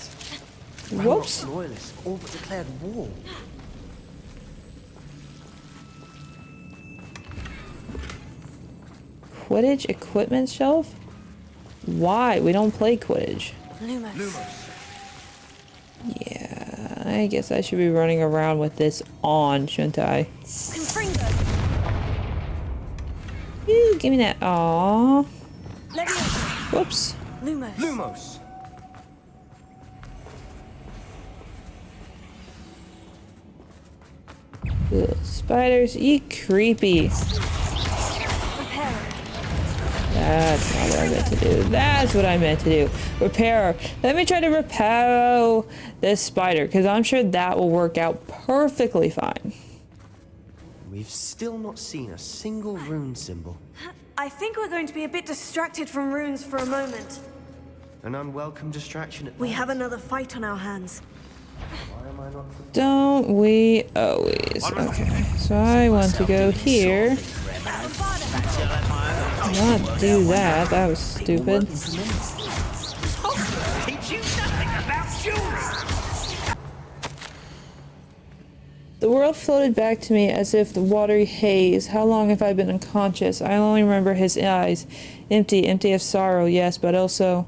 Whoops. Loyalists all but declared war. Quidditch equipment shelf? Why? We don't play Quidditch. Lumos. Yeah, I guess I should be running around with this on, shouldn't I? Ew, give me that. Aww. Whoops. Lumos. Ugh, spiders, you creepy. That's not what I meant to do. That's what I meant to do. Repair. Let me try to repair this spider, because I'm sure that will work out perfectly fine. We've still not seen a single rune symbol. I think we're going to be a bit distracted from runes for a moment. An unwelcome distraction at We best. have another fight on our hands. Why am I not... Don't we always? Okay, so I want to go here. Not do that. That was stupid. The world floated back to me as if the watery haze. How long have I been unconscious? I only remember his eyes. Empty of sorrow, yes, but also...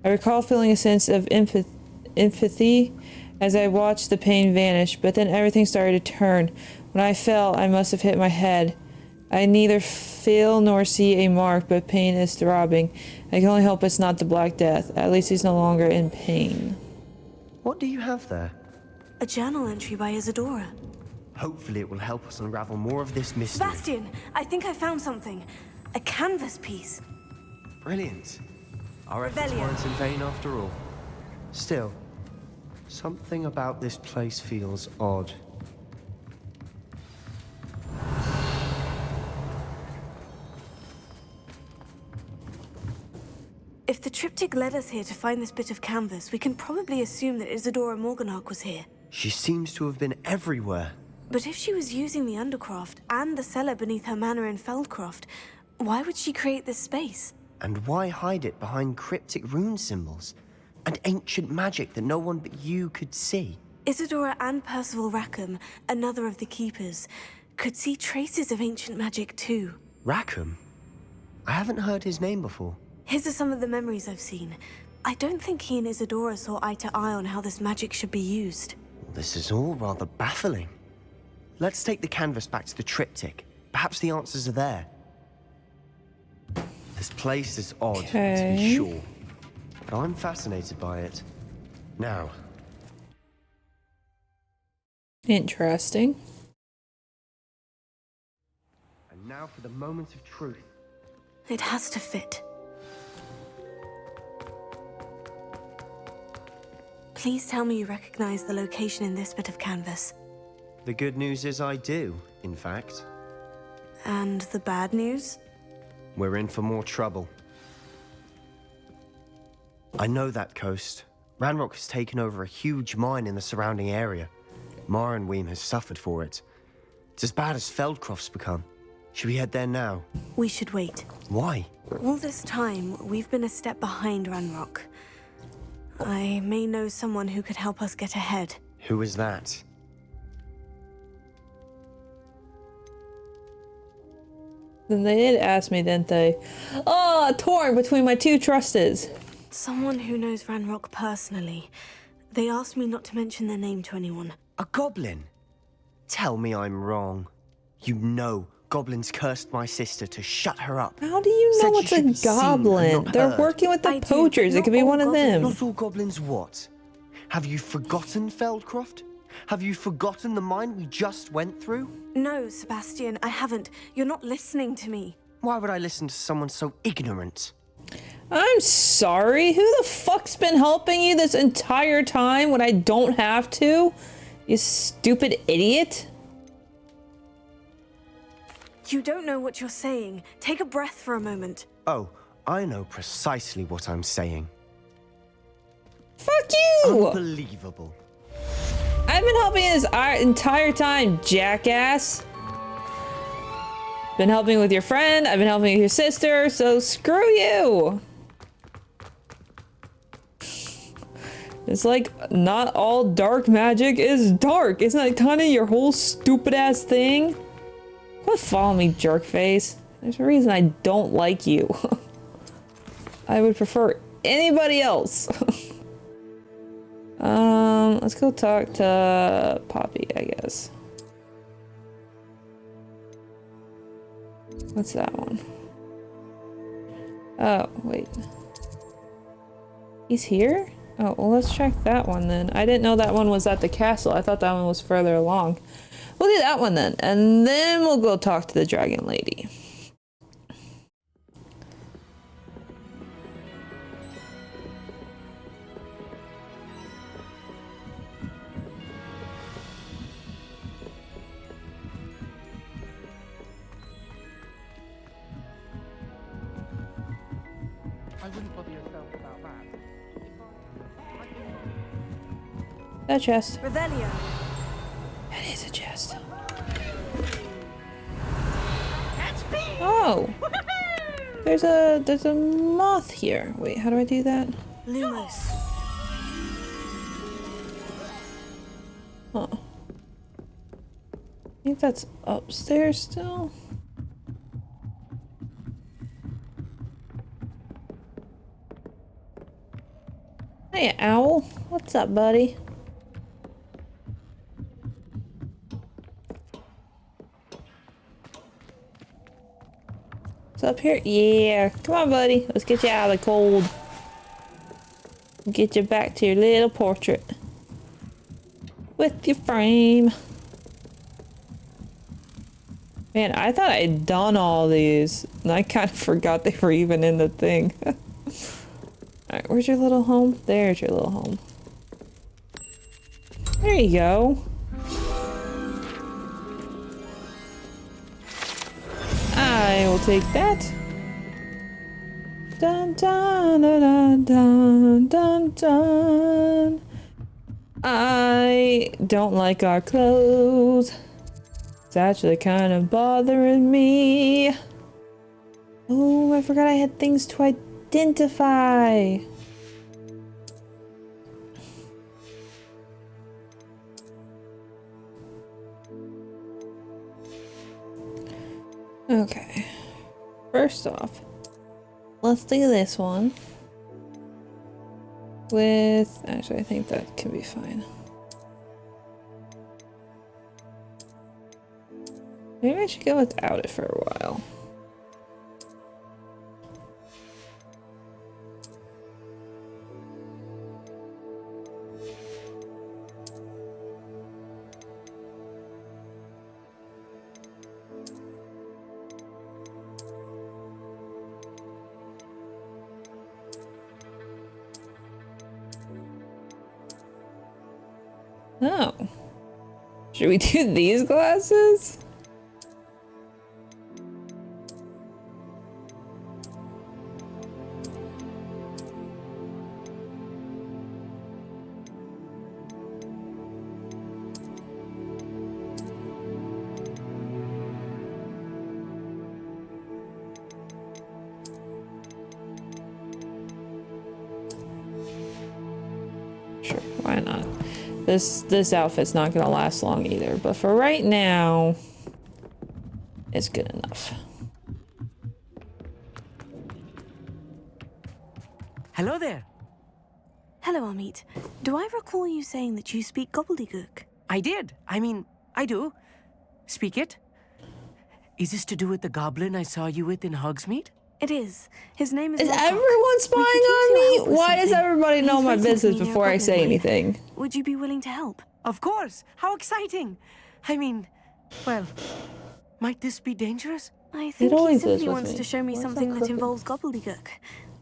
I recall feeling a sense of empathy as I watched the pain vanish, but then everything started to turn. When I fell, I must have hit my head. I neither feel nor see a mark, but pain is throbbing. I can only hope it's not the Black Death. At least he's no longer in pain. What do you have there? A journal entry by Isadora. Hopefully it will help us unravel more of this mystery. Sebastian, I think I found something. A canvas piece. Brilliant. Our efforts Revelio. weren't in vain after all. Still, something about this place feels odd. If the triptych led us here to find this bit of canvas, we can probably assume that Isadora Morganach was here. She seems to have been everywhere. But if she was using the Undercroft and the cellar beneath her manor in Feldcroft, why would she create this space? And why hide it behind cryptic rune symbols? And ancient magic that no one but you could see? Isadora and Percival Rackham, another of the Keepers, could see traces of ancient magic too. Rackham? I haven't heard his name before. His are some of the memories I've seen. I don't think he and Isadora saw eye to eye on how this magic should be used. This is all rather baffling. Let's take the canvas back to the triptych. Perhaps the answers are there. This place is odd, to be sure. But I'm fascinated by it. Now. Interesting. And now for the moment of truth. It has to fit. Please tell me you recognize the location in this bit of canvas. The good news is I do, in fact. And the bad news? We're in for more trouble. I know that coast. Ranrock has taken over a huge mine in the surrounding area. Marrenweem has suffered for it. It's as bad as Feldcroft's become. Should we head there now? We should wait. Why? All this time, we've been a step behind Ranrock. I may know someone who could help us get ahead. Who is that? Then they did ask me, didn't they? Oh, torn between my two trustes. Someone who knows Ranrock personally. They asked me not to mention their name to anyone. A goblin? Tell me I'm wrong. You know Goblins cursed my sister to shut her up. How do you know Said she it's should be a seen and goblin? not They're heard. working with the I do, poachers. but It could be not one all of them. Not all goblins what? Have you forgotten, Feldcroft? Have you forgotten the mine we just went through? No, Sebastian, I haven't. You're not listening to me. Why would I listen to someone so ignorant? I'm sorry. Who the fuck's been helping you this entire time when I don't have to? You stupid idiot. You don't know what you're saying. Take a breath for a moment. Oh, I know precisely what I'm saying. Fuck you! Unbelievable. I've been helping you this entire time, jackass. Been helping with your friend, I've been helping with your sister, so screw you! It's like, not all dark magic is dark. Isn't that kind of your whole stupid ass thing? Quit following me, jerk face. There's a reason I don't like you. I would prefer anybody else. Let's go talk to Poppy, I guess. What's that one? Oh, wait. He's here? Oh, well, let's check that one then. I didn't know that one was at the castle. I thought that one was further along. We'll do that one then, and then we'll go talk to the dragon lady. I wouldn't bother yourself about that. That chest. Revelio. It is a chest. Oh! There's a moth here. Wait, how do I do that? Lumos. Huh. I think that's upstairs still. Hey, owl. What's up, buddy? What's up here? Yeah. Come on, buddy. Let's get you out of the cold. Get you back to your little portrait. With your frame. Man, I thought I'd done all these. And I kind of forgot they were even in the thing. Alright, where's your little home? There's your little home. There you go. I will take that. Dun dun dun dun dun dun. I don't like our clothes. It's actually kind of bothering me. Oh, I forgot I had things to identify. Okay. First off, let's do this one. With... Actually, I think that can be fine. Maybe I should go without it for a while. Oh. Should we do these glasses? Sure, why not? This outfit's not gonna last long either, but for right now, it's good enough. Hello there. Hello, Amit. Do I recall you saying that you speak gobbledygook? I did. I mean, I do. Speak it. Is this to do with the goblin I saw you with in Hogsmeade? It is. His name is. Is everyone spying on me? Why does everybody know my business before I say anything? Would you be willing to help? Of course. How exciting! I mean, well, might this be dangerous? I think he simply wants to show me something that involves gobbledygook.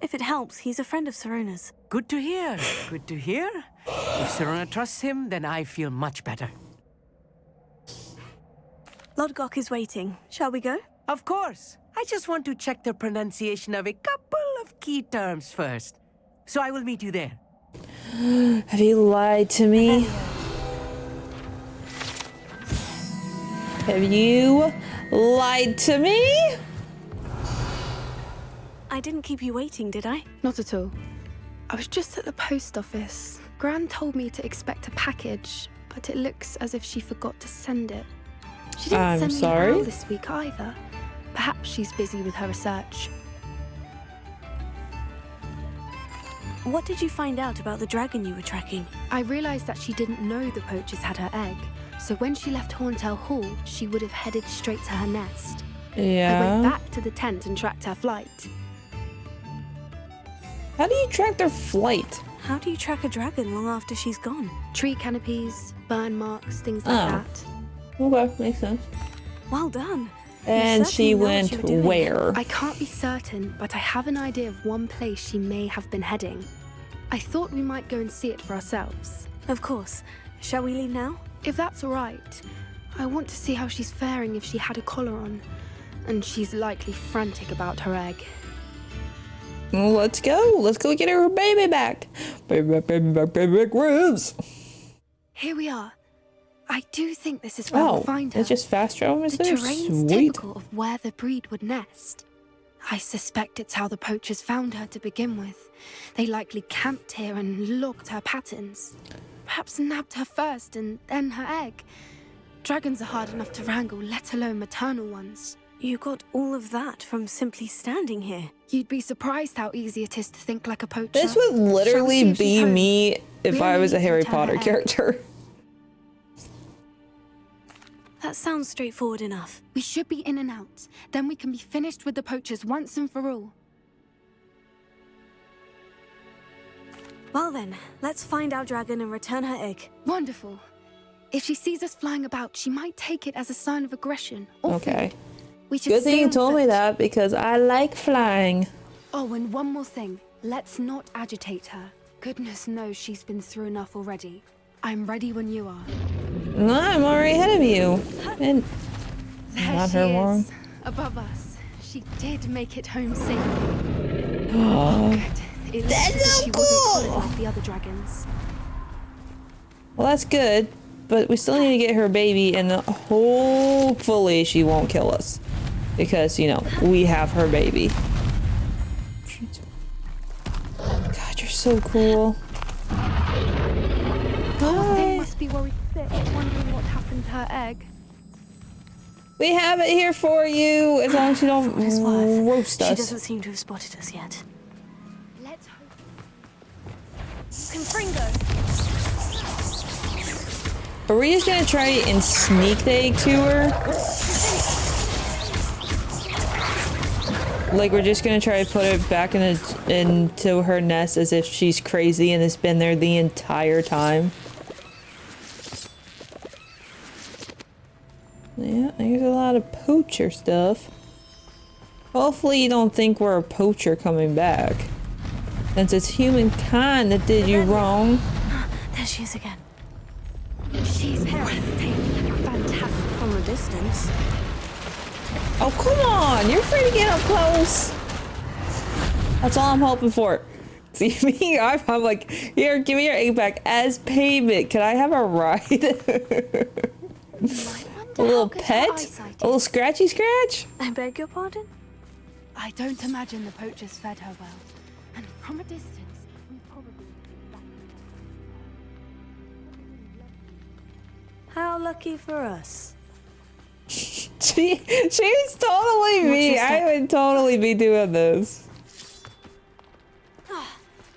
If it helps, he's a friend of Sirona's. Good to hear. Good to hear. If Sirona trusts him, then I feel much better. Lodgok is waiting. Shall we go? Of course. I just want to check the pronunciation of a couple of key terms first. So I will meet you there. Have you lied to me? Have you lied to me? I didn't keep you waiting, did I? Not at all. I was just at the post office. Gran told me to expect a package, but it looks as if she forgot to send it. She didn't send me an owl this week either. Perhaps she's busy with her research. What did you find out about the dragon you were tracking? I realized that she didn't know the poachers had her egg, so when she left Horntail Hall, she would have headed straight to her nest. Yeah. I went back to the tent and tracked her flight. How do you track their flight? How do you track a dragon long after she's gone? Tree canopies, burn marks, things like that. Okay, makes sense. Well done. And she went where? I can't be certain, but I have an idea of one place she may have been heading. I thought we might go and see it for ourselves. Of course. Shall we leave now? If that's all right. I want to see how she's faring if she had a collar on. And she's likely frantic about her egg. Well, let's go. Let's go get her baby back. Baby back, baby back, ribs. Here we are. I do think this is where we'll find her. It's just fast travel. The terrain's typical of where the breed would nest. I suspect it's how the poachers found her to begin with. They likely camped here and logged her patterns. Perhaps nabbed her first and then her egg. Dragons are hard enough to wrangle, let alone maternal ones. You got all of that from simply standing here. You'd be surprised how easy it is to think like a poacher. This would literally be me if I was a Harry Potter character. That sounds straightforward enough. We should be in and out. Then we can be finished with the poachers once and for all. Well then, let's find our dragon and return her egg. Wonderful. If she sees us flying about, she might take it as a sign of aggression. Or fear. We should Good thing you told me foot. that because I like flying. Oh, and one more thing. Let's not agitate her. Goodness knows she's been through enough already. I'm ready when you are. No, I'm already ahead of you. And there not she her is, wrong. above us. She did make it home safely. Oh, good. It looks that's as if so she cool. wasn't collared like the other dragons. Well, that's good, but we still need to get her baby, and hopefully she won't kill us. Because, you know, we have her baby. God, you're so cool. Poor thing must be worried sick, wondering what happened to her egg. We have it here for you, as long as you don't roast us. She doesn't seem to have spotted us yet. Let's hope. Confringo! Are we just gonna try and sneak the egg to her? Like, we're just gonna try to put it back into her nest as if she's crazy and it's been there the entire time? Yeah, there's a lot of poacher stuff. Hopefully you don't think we're a poacher coming back. Since it's humankind that did you wrong. There she is again. She's breathtaking, fantastic from a distance. Oh, come on! You're free to get up close! That's all I'm hoping for. See me? I'm like, here, give me your egg back as payment. Can I have a ride? A little pet? A little scratchy scratch? I beg your pardon? I don't imagine the poachers fed her well. And from a distance, we probably... How lucky for us. She's totally me. I would totally be doing this.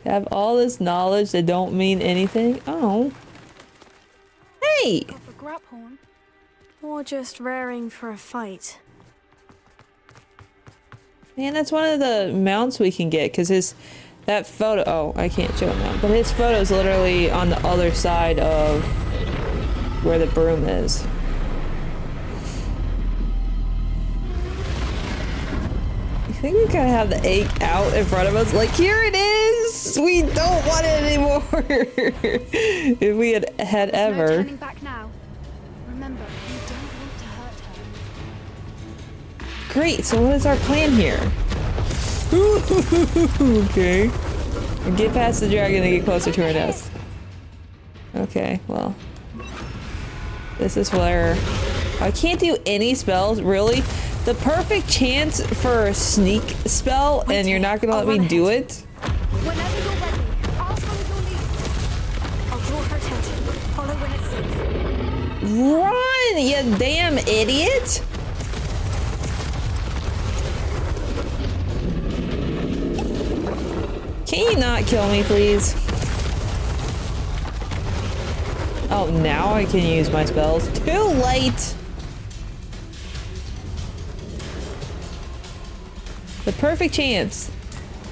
Have all this knowledge that don't mean anything. Oh. Hey! For grab horn. Or just raring for a fight. Man, that's one of the mounts we can get, because that photo, oh, I can't show it now, but his photo is literally on the other side of where the broom is. I think we gotta have the egg out in front of us, like, here it is! We don't want it anymore! If we had ever. No turning back now. Remember, you don't want to hurt her. Great, so what is our plan here? Okay. Get past the dragon and get closer to her nest. Okay, well. This is where... I can't do any spells, really? The perfect chance for a sneak spell, and you're not gonna let me do it? Whenever you're ready, I'll follow your lead. I'll draw her attention. Follow when it's safe. Run, you damn idiot! Can you not kill me, please? Oh, now I can use my spells. Too late! The perfect chance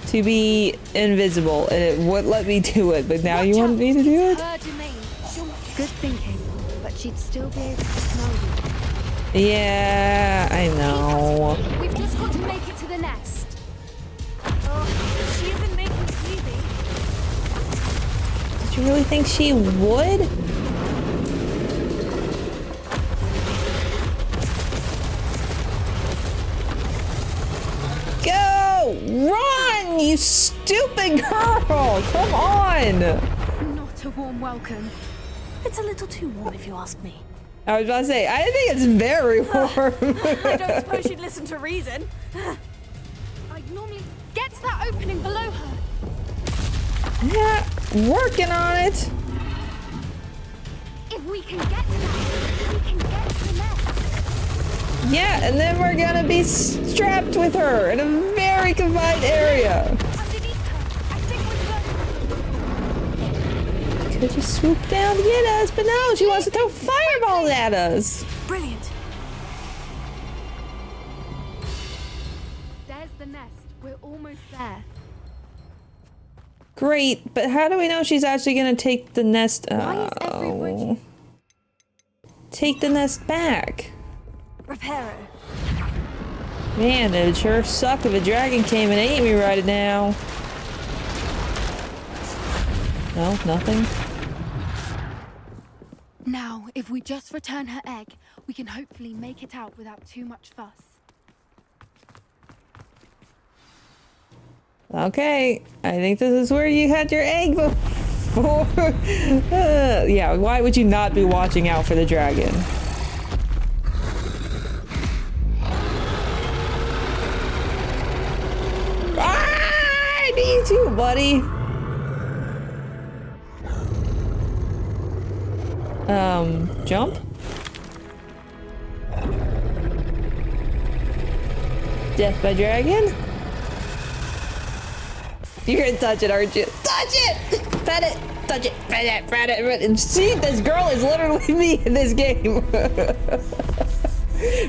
to be invisible, and it wouldn't let me do it, but now you want me to do it? Good thinking, but she'd still be able to smell you. Yeah, I know. We've just got to make it to the nest. Oh, she isn't making it easy. Did you really think she would? Go! Run, you stupid girl! Come on! Not a warm welcome. It's a little too warm if you ask me. I was about to say, I think it's very warm. I don't suppose she'd listen to reason. I'd normally get to that opening below her. Yeah, working on it. If we can get to that, we can get to the nest. Yeah, and then we're gonna be strapped with her in a very confined area. Could just swoop down to get us, but no, she wants to throw fireballs at us. Brilliant. There's the nest. We're almost there. Great, but how do we know she's actually gonna take the nest? Take the nest back. Reparo. Man, it would sure suck if a dragon came and ate me right now. No, nothing. Now, if we just return her egg, we can hopefully make it out without too much fuss. Okay, I think this is where you had your egg before. Yeah, why would you not be watching out for the dragon? I need you, buddy. Jump? Death by dragon? You're gonna touch it, aren't you? Touch it! Pet it! Touch it! Pet it! Pet it! Pet it! See, this girl is literally me in this game.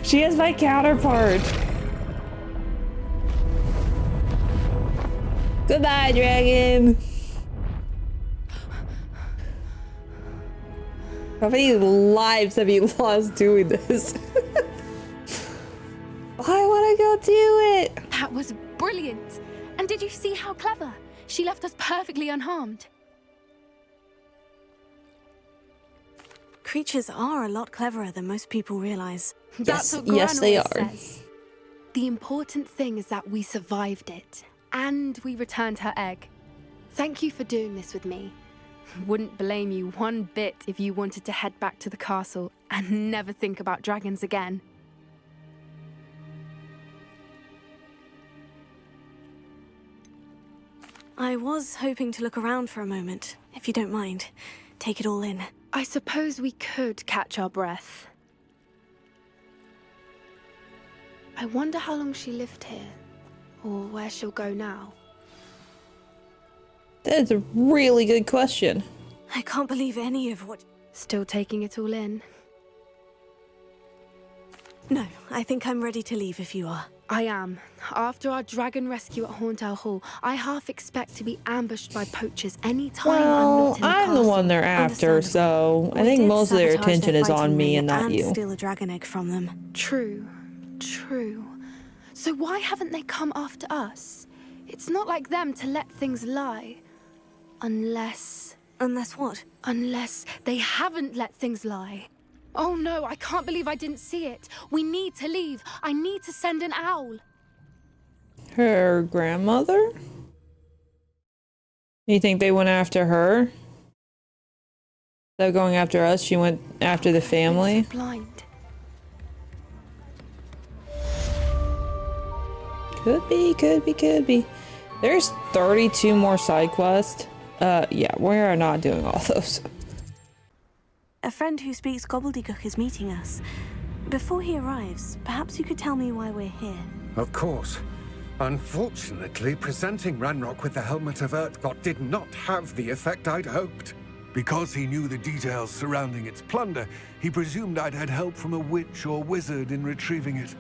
She is my counterpart. Goodbye, dragon. How many lives have you lost doing this? Why would I go do it? That was brilliant. And did you see how clever? She left us perfectly unharmed. Creatures are a lot cleverer than most people realize. That's what yes, they Gran are. always says. The important thing is that we survived it, and we returned her egg. Thank you for doing this with me. Wouldn't blame you one bit if you wanted to head back to the castle and never think about dragons again. I was hoping to look around for a moment, if you don't mind. Take it all in. I suppose we could catch our breath. I wonder how long she lived here, or where she'll go now. That is a really good question. I can't believe any of what... Still taking it all in. No, I think I'm ready to leave if you are. I am. After our dragon rescue at Hauntow Hall, I half expect to be ambushed by poachers any time I'm not in the I'm castle. the one they're after, so I think most of their attention is on me and not you. Steal a dragon egg from them. True. So why haven't they come after us? It's not like them to let things lie. Unless what? Unless they haven't let things lie. Oh no, I can't believe I didn't see it. We need to leave. I need to send an owl. Her grandmother? You think they went after her? Instead of going after us, she went after the family? So blind. Could be. There's 32 more side quests. Yeah, we are not doing all those. A friend who speaks gobbledygook is meeting us. Before he arrives, perhaps you could tell me why we're here. Of course. Unfortunately, presenting Ranrock with the Helmet of Urtkot did not have the effect I'd hoped. Because he knew the details surrounding its plunder, he presumed I'd had help from a witch or wizard in retrieving it.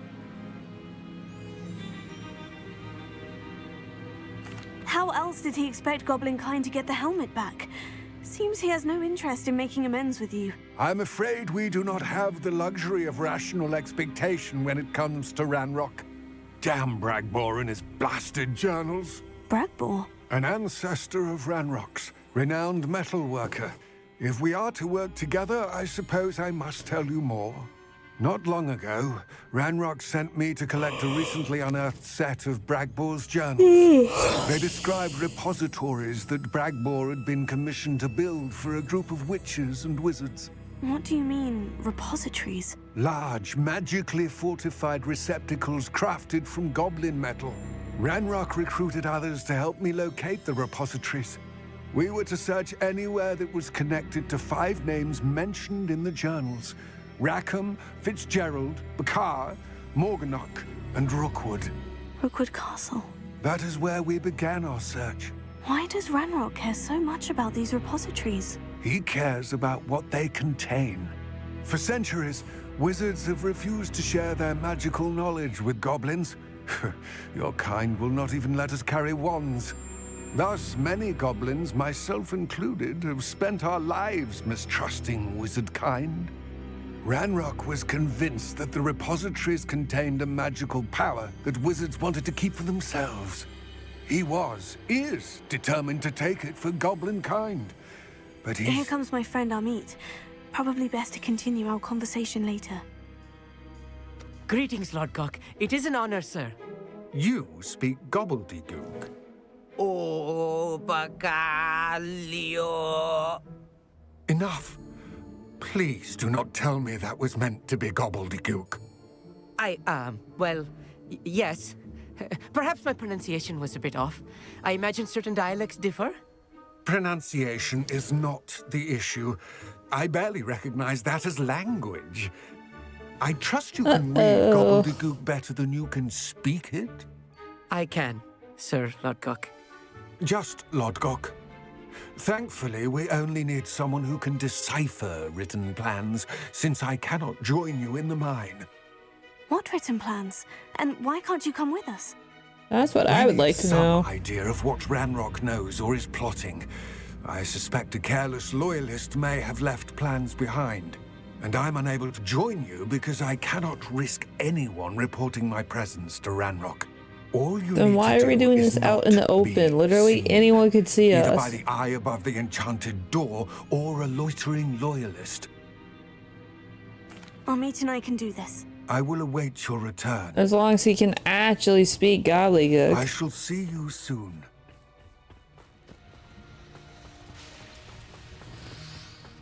How else did he expect Goblinkind to get the helmet back? Seems he has no interest in making amends with you. I'm afraid we do not have the luxury of rational expectation when it comes to Ranrock. Damn Bragbor and his blasted journals. Bragbor? An ancestor of Ranrock's, renowned metal worker. If we are to work together, I suppose I must tell you more. Not long ago, Ranrock sent me to collect a recently unearthed set of Bragbor's journals. They described repositories that Bragbor had been commissioned to build for a group of witches and wizards. What do you mean, repositories? Large, magically fortified receptacles crafted from goblin metal. Ranrock recruited others to help me locate the repositories. We were to search anywhere that was connected to 5 names mentioned in the journals. Rackham, Fitzgerald, Bakar, Morganach, and Rookwood. Rookwood Castle. That is where we began our search. Why does Ranrock care so much about these repositories? He cares about what they contain. For centuries, wizards have refused to share their magical knowledge with goblins. Your kind will not even let us carry wands. Thus, many goblins, myself included, have spent our lives mistrusting wizard kind. Ranrock was convinced that the repositories contained a magical power that wizards wanted to keep for themselves. He is determined to take it for goblin kind. But Here comes my friend Amit. Probably best to continue our conversation later. Greetings, Lord Gok. It is an honor, sir. You speak gobbledygook. Oh, Bagalio. Enough. Please do not tell me that was meant to be gobbledygook. Well, yes. Perhaps my pronunciation was a bit off. I imagine certain dialects differ? Pronunciation is not the issue. I barely recognize that as language. I trust you can read gobbledygook better than you can speak it. I can, Sir Lodgok. Just Lodgok. Thankfully, we only need someone who can decipher written plans, since I cannot join you in the mine. What written plans? And why can't you come with us? That's what I would like to know. Some idea of what Ranrock knows or is plotting. I suspect a careless loyalist may have left plans behind. And I'm unable to join you because I cannot risk anyone reporting my presence to Ranrock. All you Then why are we doing this out in the open? Literally anyone could see us. Either by the eye above the enchanted door or a loitering loyalist. Amit and I can do this. I will await your return. As long as he can actually speak gobbledygook. I shall see you soon.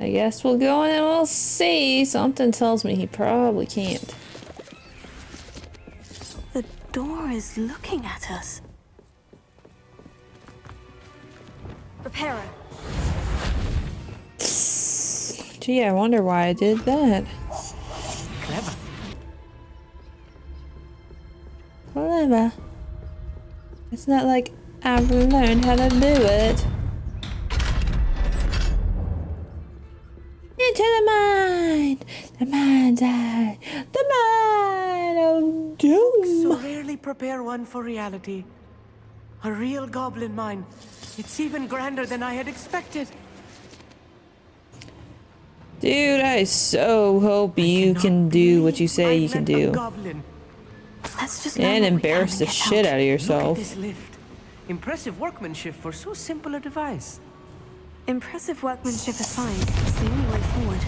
I guess we'll go in and we'll see. Something tells me he probably can't. The door is looking at us. Reparo. Gee, I wonder why I did that. Clever. Clever. It's not like I've learned how to do it. Into the mine! The mine's eye! The mine! prepare one for reality. A real goblin mine. It's even grander than I had expected. Dude, I so hope you can do what you say you can do. Let's just And embarrass the shit out of yourself. Look at this lift. Impressive workmanship for so simple a device. Impressive workmanship aside, it's the only way forward.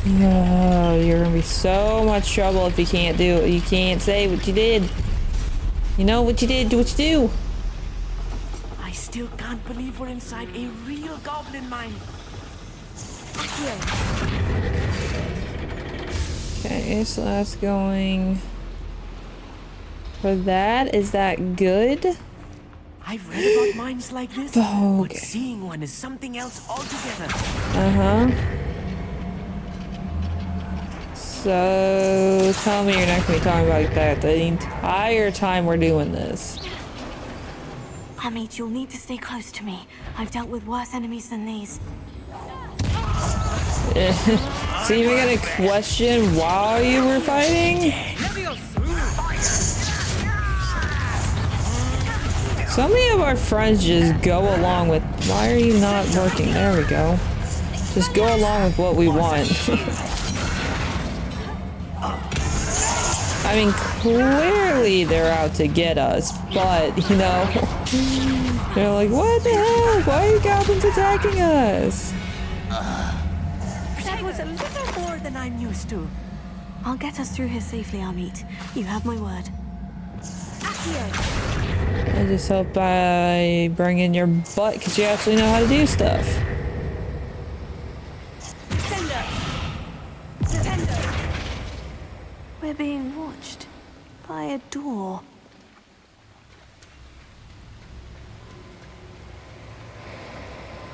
Oh, you're gonna be so much trouble if you can't do it. You can't say what you did. You know what you did, do what you do. I still can't believe we're inside a real goblin mine. Okay, so that's going for that. Is that good? I've read about mines like this, but seeing one is something else altogether. Uh-huh. So tell me you're not gonna be talking about that the entire time we're doing this. Amit, you'll need to stay close to me. I've dealt with worse enemies than these. So you even gonna question while you were fighting? So many of our friends just go along with, why are you not working? There we go. Just go along with what we want. I mean, clearly they're out to get us, but, you know, they're like, what the hell? Why are goblins attacking us? That was a little more than I'm used to. I'll get us through here safely, Amit. You have my word. I just hope I bring in your butt because you actually know how to do stuff. We're being watched by a door.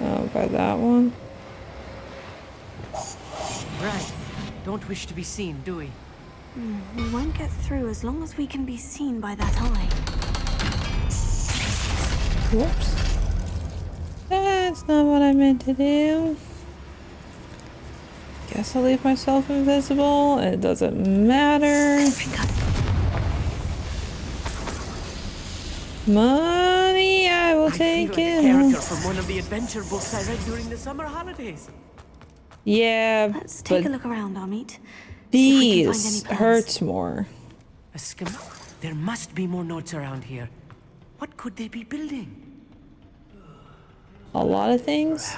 Oh, by that one? Right. Don't wish to be seen, do we? We won't get through as long as we can be seen by that eye. Whoops. That's not what I meant to do. Guess I'll leave myself invisible. It doesn't matter. Money, I will take I feel like it. a character from one of the adventure books I read during the summer holidays. Yeah, Let's take a look around, Amit. these hurts more. A schematic? There must be more notes around here. What could they be building? A lot of things.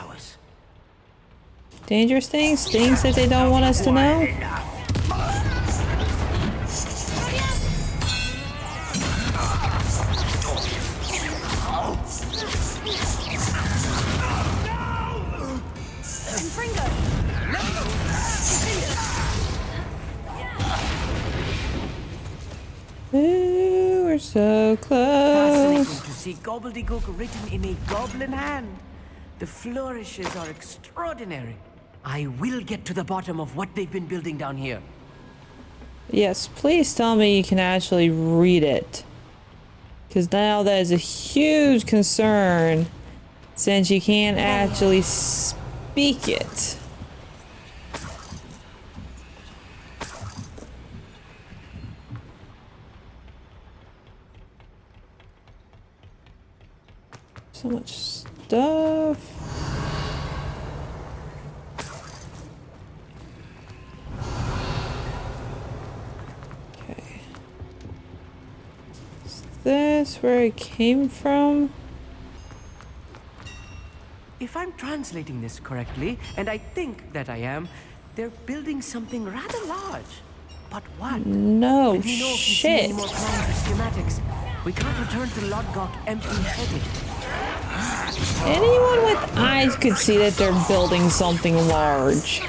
Dangerous things? Things that they don't want us to know? Ooh, we're so Fascinating close. to see gobbledygook written in a goblin hand. The flourishes are extraordinary. I will get to the bottom of what they've been building down here. Yes, please tell me you can actually read it. Because now that is a huge concern since you can't actually speak it. So much stuff. Okay. Is this where it came from? If I'm translating this correctly, and I think that I am, they're building something rather large. But what? No Let me know if you see any shit. more plans or schematics. We can't return to Lodgok empty-headed. Anyone with eyes could see that they're building something large.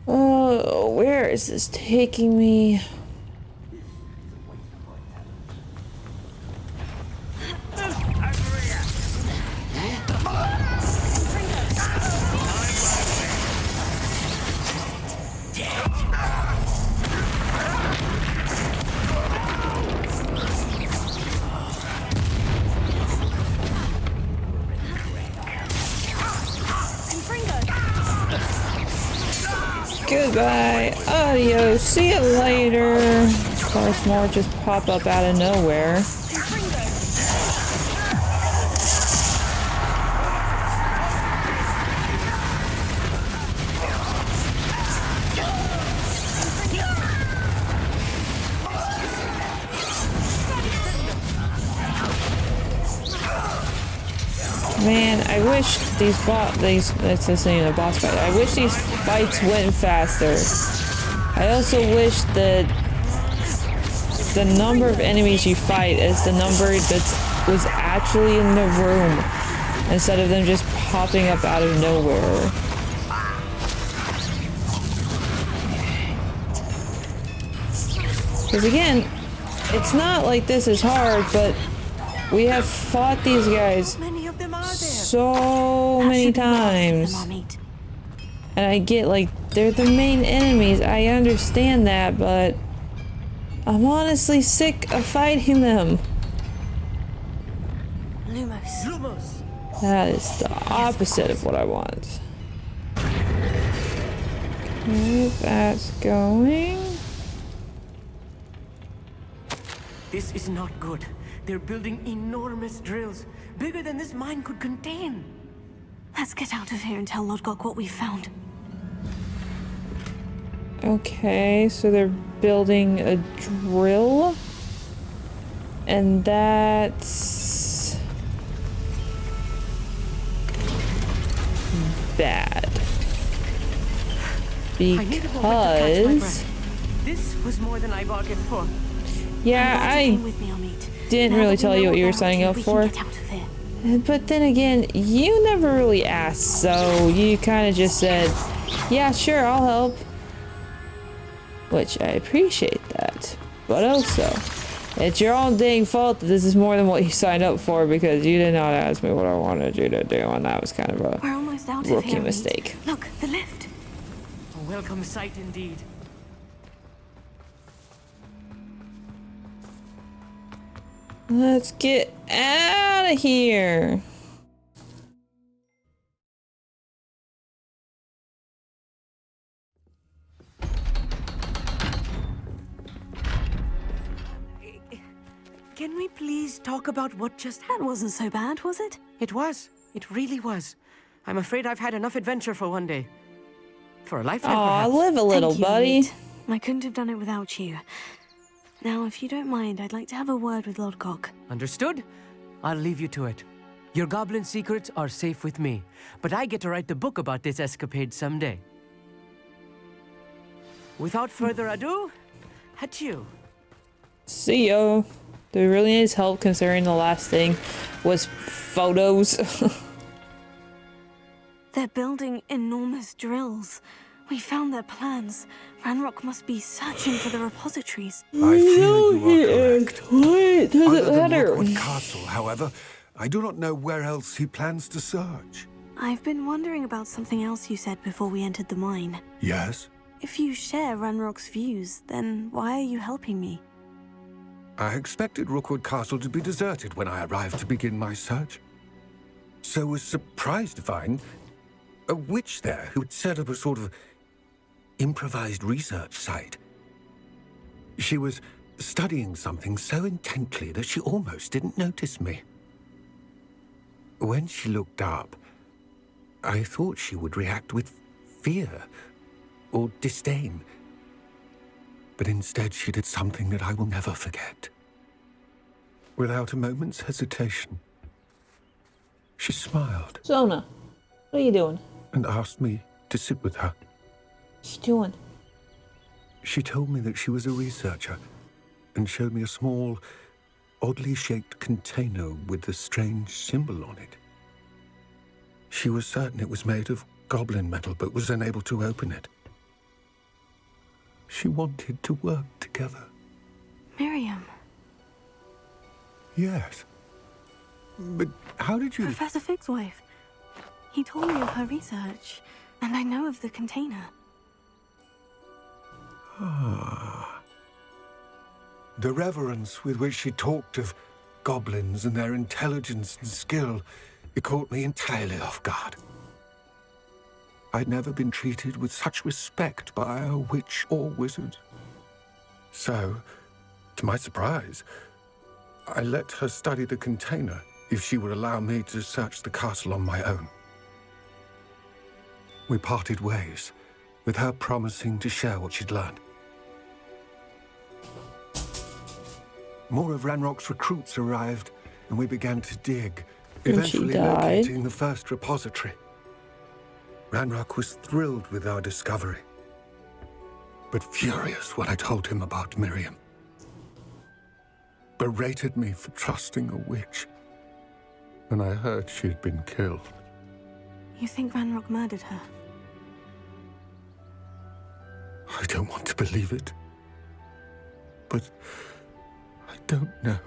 Oh, where is this taking me? Goodbye. Adios. See you later. Of course, more just pop up out of nowhere. Man, I wish that's the name of the boss fight. I wish these fights went faster. I also wish that the number of enemies you fight is the number that was actually in the room, instead of them just popping up out of nowhere. Because again, it's not like this is hard, but we have fought these guys so many times. And I get, like, they're the main enemies. I understand that, but I'm honestly sick of fighting them. Lumos. That is the opposite of what I want. Okay, that's going. This is not good. They're building enormous drills, bigger than this mine could contain. Let's get out of here and tell Lodgok what we found. Okay, so they're building a drill. And that's bad. Because this was more than I bargained for. yeah, I didn't really tell you what you were signing up for. But then again, you never really asked, so you kind of just said, yeah, sure, I'll help. Which I appreciate that. But also, it's your own dang fault that this is more than what you signed up for, because you did not ask me what I wanted you to do, and that was kind of a rookie mistake. Look, the lift. A welcome sight indeed. Let's get out of here. Can we please talk about what just happened? That wasn't so bad, was it? It was. It really was. I'm afraid I've had enough adventure for one day. For a lifetime, perhaps. Live a little, Thank you, buddy. Amit. I couldn't have done it without you. Now, if you don't mind, I'd like to have a word with Lodgok. Understood? I'll leave you to it. Your goblin secrets are safe with me, but I get to write the book about this escapade someday. Without further ado, adieu. See ya. Do we really need his help, considering the last thing was photos? They're building enormous drills. We found their plans. Ranrock must be searching for the repositories. I fear you are correct. What does it Other than matter? Rookwood Castle, however, I do not know where else he plans to search. I've been wondering about something else you said before we entered the mine. Yes? If you share Ranrock's views, then why are you helping me? I expected Rookwood Castle to be deserted when I arrived to begin my search. So was surprised to find a witch there who had set up a sort of improvised research site. She was studying something so intently that she almost didn't notice me. When she looked up, I thought she would react with fear or disdain. But instead she did something that I will never forget. Without a moment's hesitation, she smiled. Zona, what are you doing? And asked me to sit with her. What you doing? She told me that she was a researcher and showed me a small, oddly shaped container with a strange symbol on it. She was certain it was made of goblin metal, but was unable to open it. She wanted to work together. Miriam. Yes. But how did you... Professor Fig's wife. He told me of her research, and I know of the container. Ah. The reverence with which she talked of goblins and their intelligence and skill, it caught me entirely off guard. I'd never been treated with such respect by a witch or wizard. So, to my surprise, I let her study the container if she would allow me to search the castle on my own. We parted ways, with her promising to share what she'd learned. More of Ranrock's recruits arrived, and we began to dig, eventually locating the first repository. Ranrock was thrilled with our discovery, but furious when I told him about Miriam. Berated me for trusting a witch when I heard she'd been killed. You think Ranrock murdered her? I don't want to believe it, but I don't know.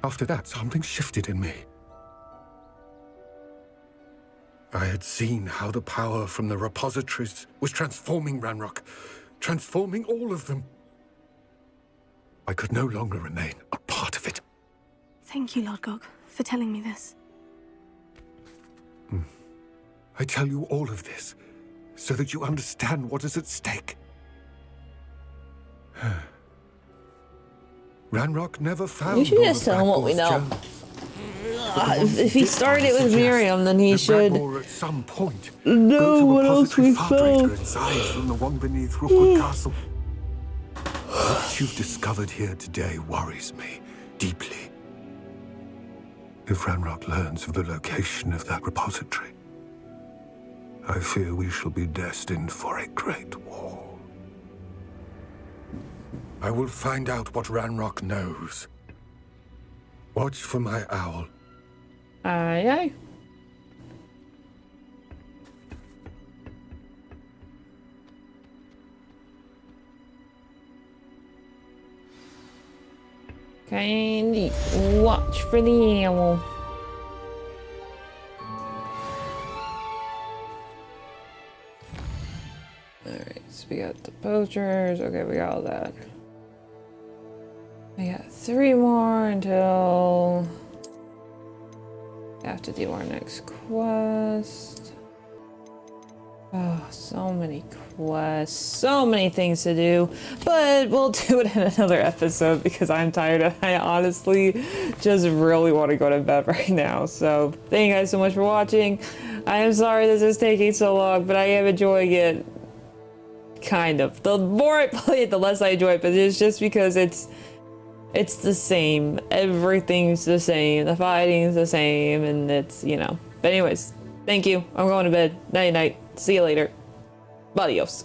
After that, something shifted in me. I had seen how the power from the repositories was transforming Ranrock, transforming all of them. I could no longer remain a part of it. Thank you, Lord Gog, for telling me this. I tell you all of this so that you understand what is at stake. Ranrock never found. You should just tell him what we know. If he started it with Miriam, then he should at some point know what else we found. in size than the one beneath Rookwood Castle. What you've discovered here today worries me deeply. If Ranrock learns of the location of that repository, I fear we shall be destined for a great war. I will find out what Ranrock knows. Watch for my owl. Aye, aye. Candy, watch for the owl. Alright, so we got the posters. Okay, we got all that. We got 3 more until we have to do our next quest. Oh, so many quests, so many things to do, but we'll do it in another episode because I'm tired and I honestly just really want to go to bed right now. So thank you guys so much for watching. I am sorry this is taking so long, but I am enjoying it. Kind of. The more I play it, the less I enjoy it, but it's just because it's the same. Everything's the same. The fighting's the same, and it's, you know. But anyways, thank you. I'm going to bed. Night night. See you later. Adios.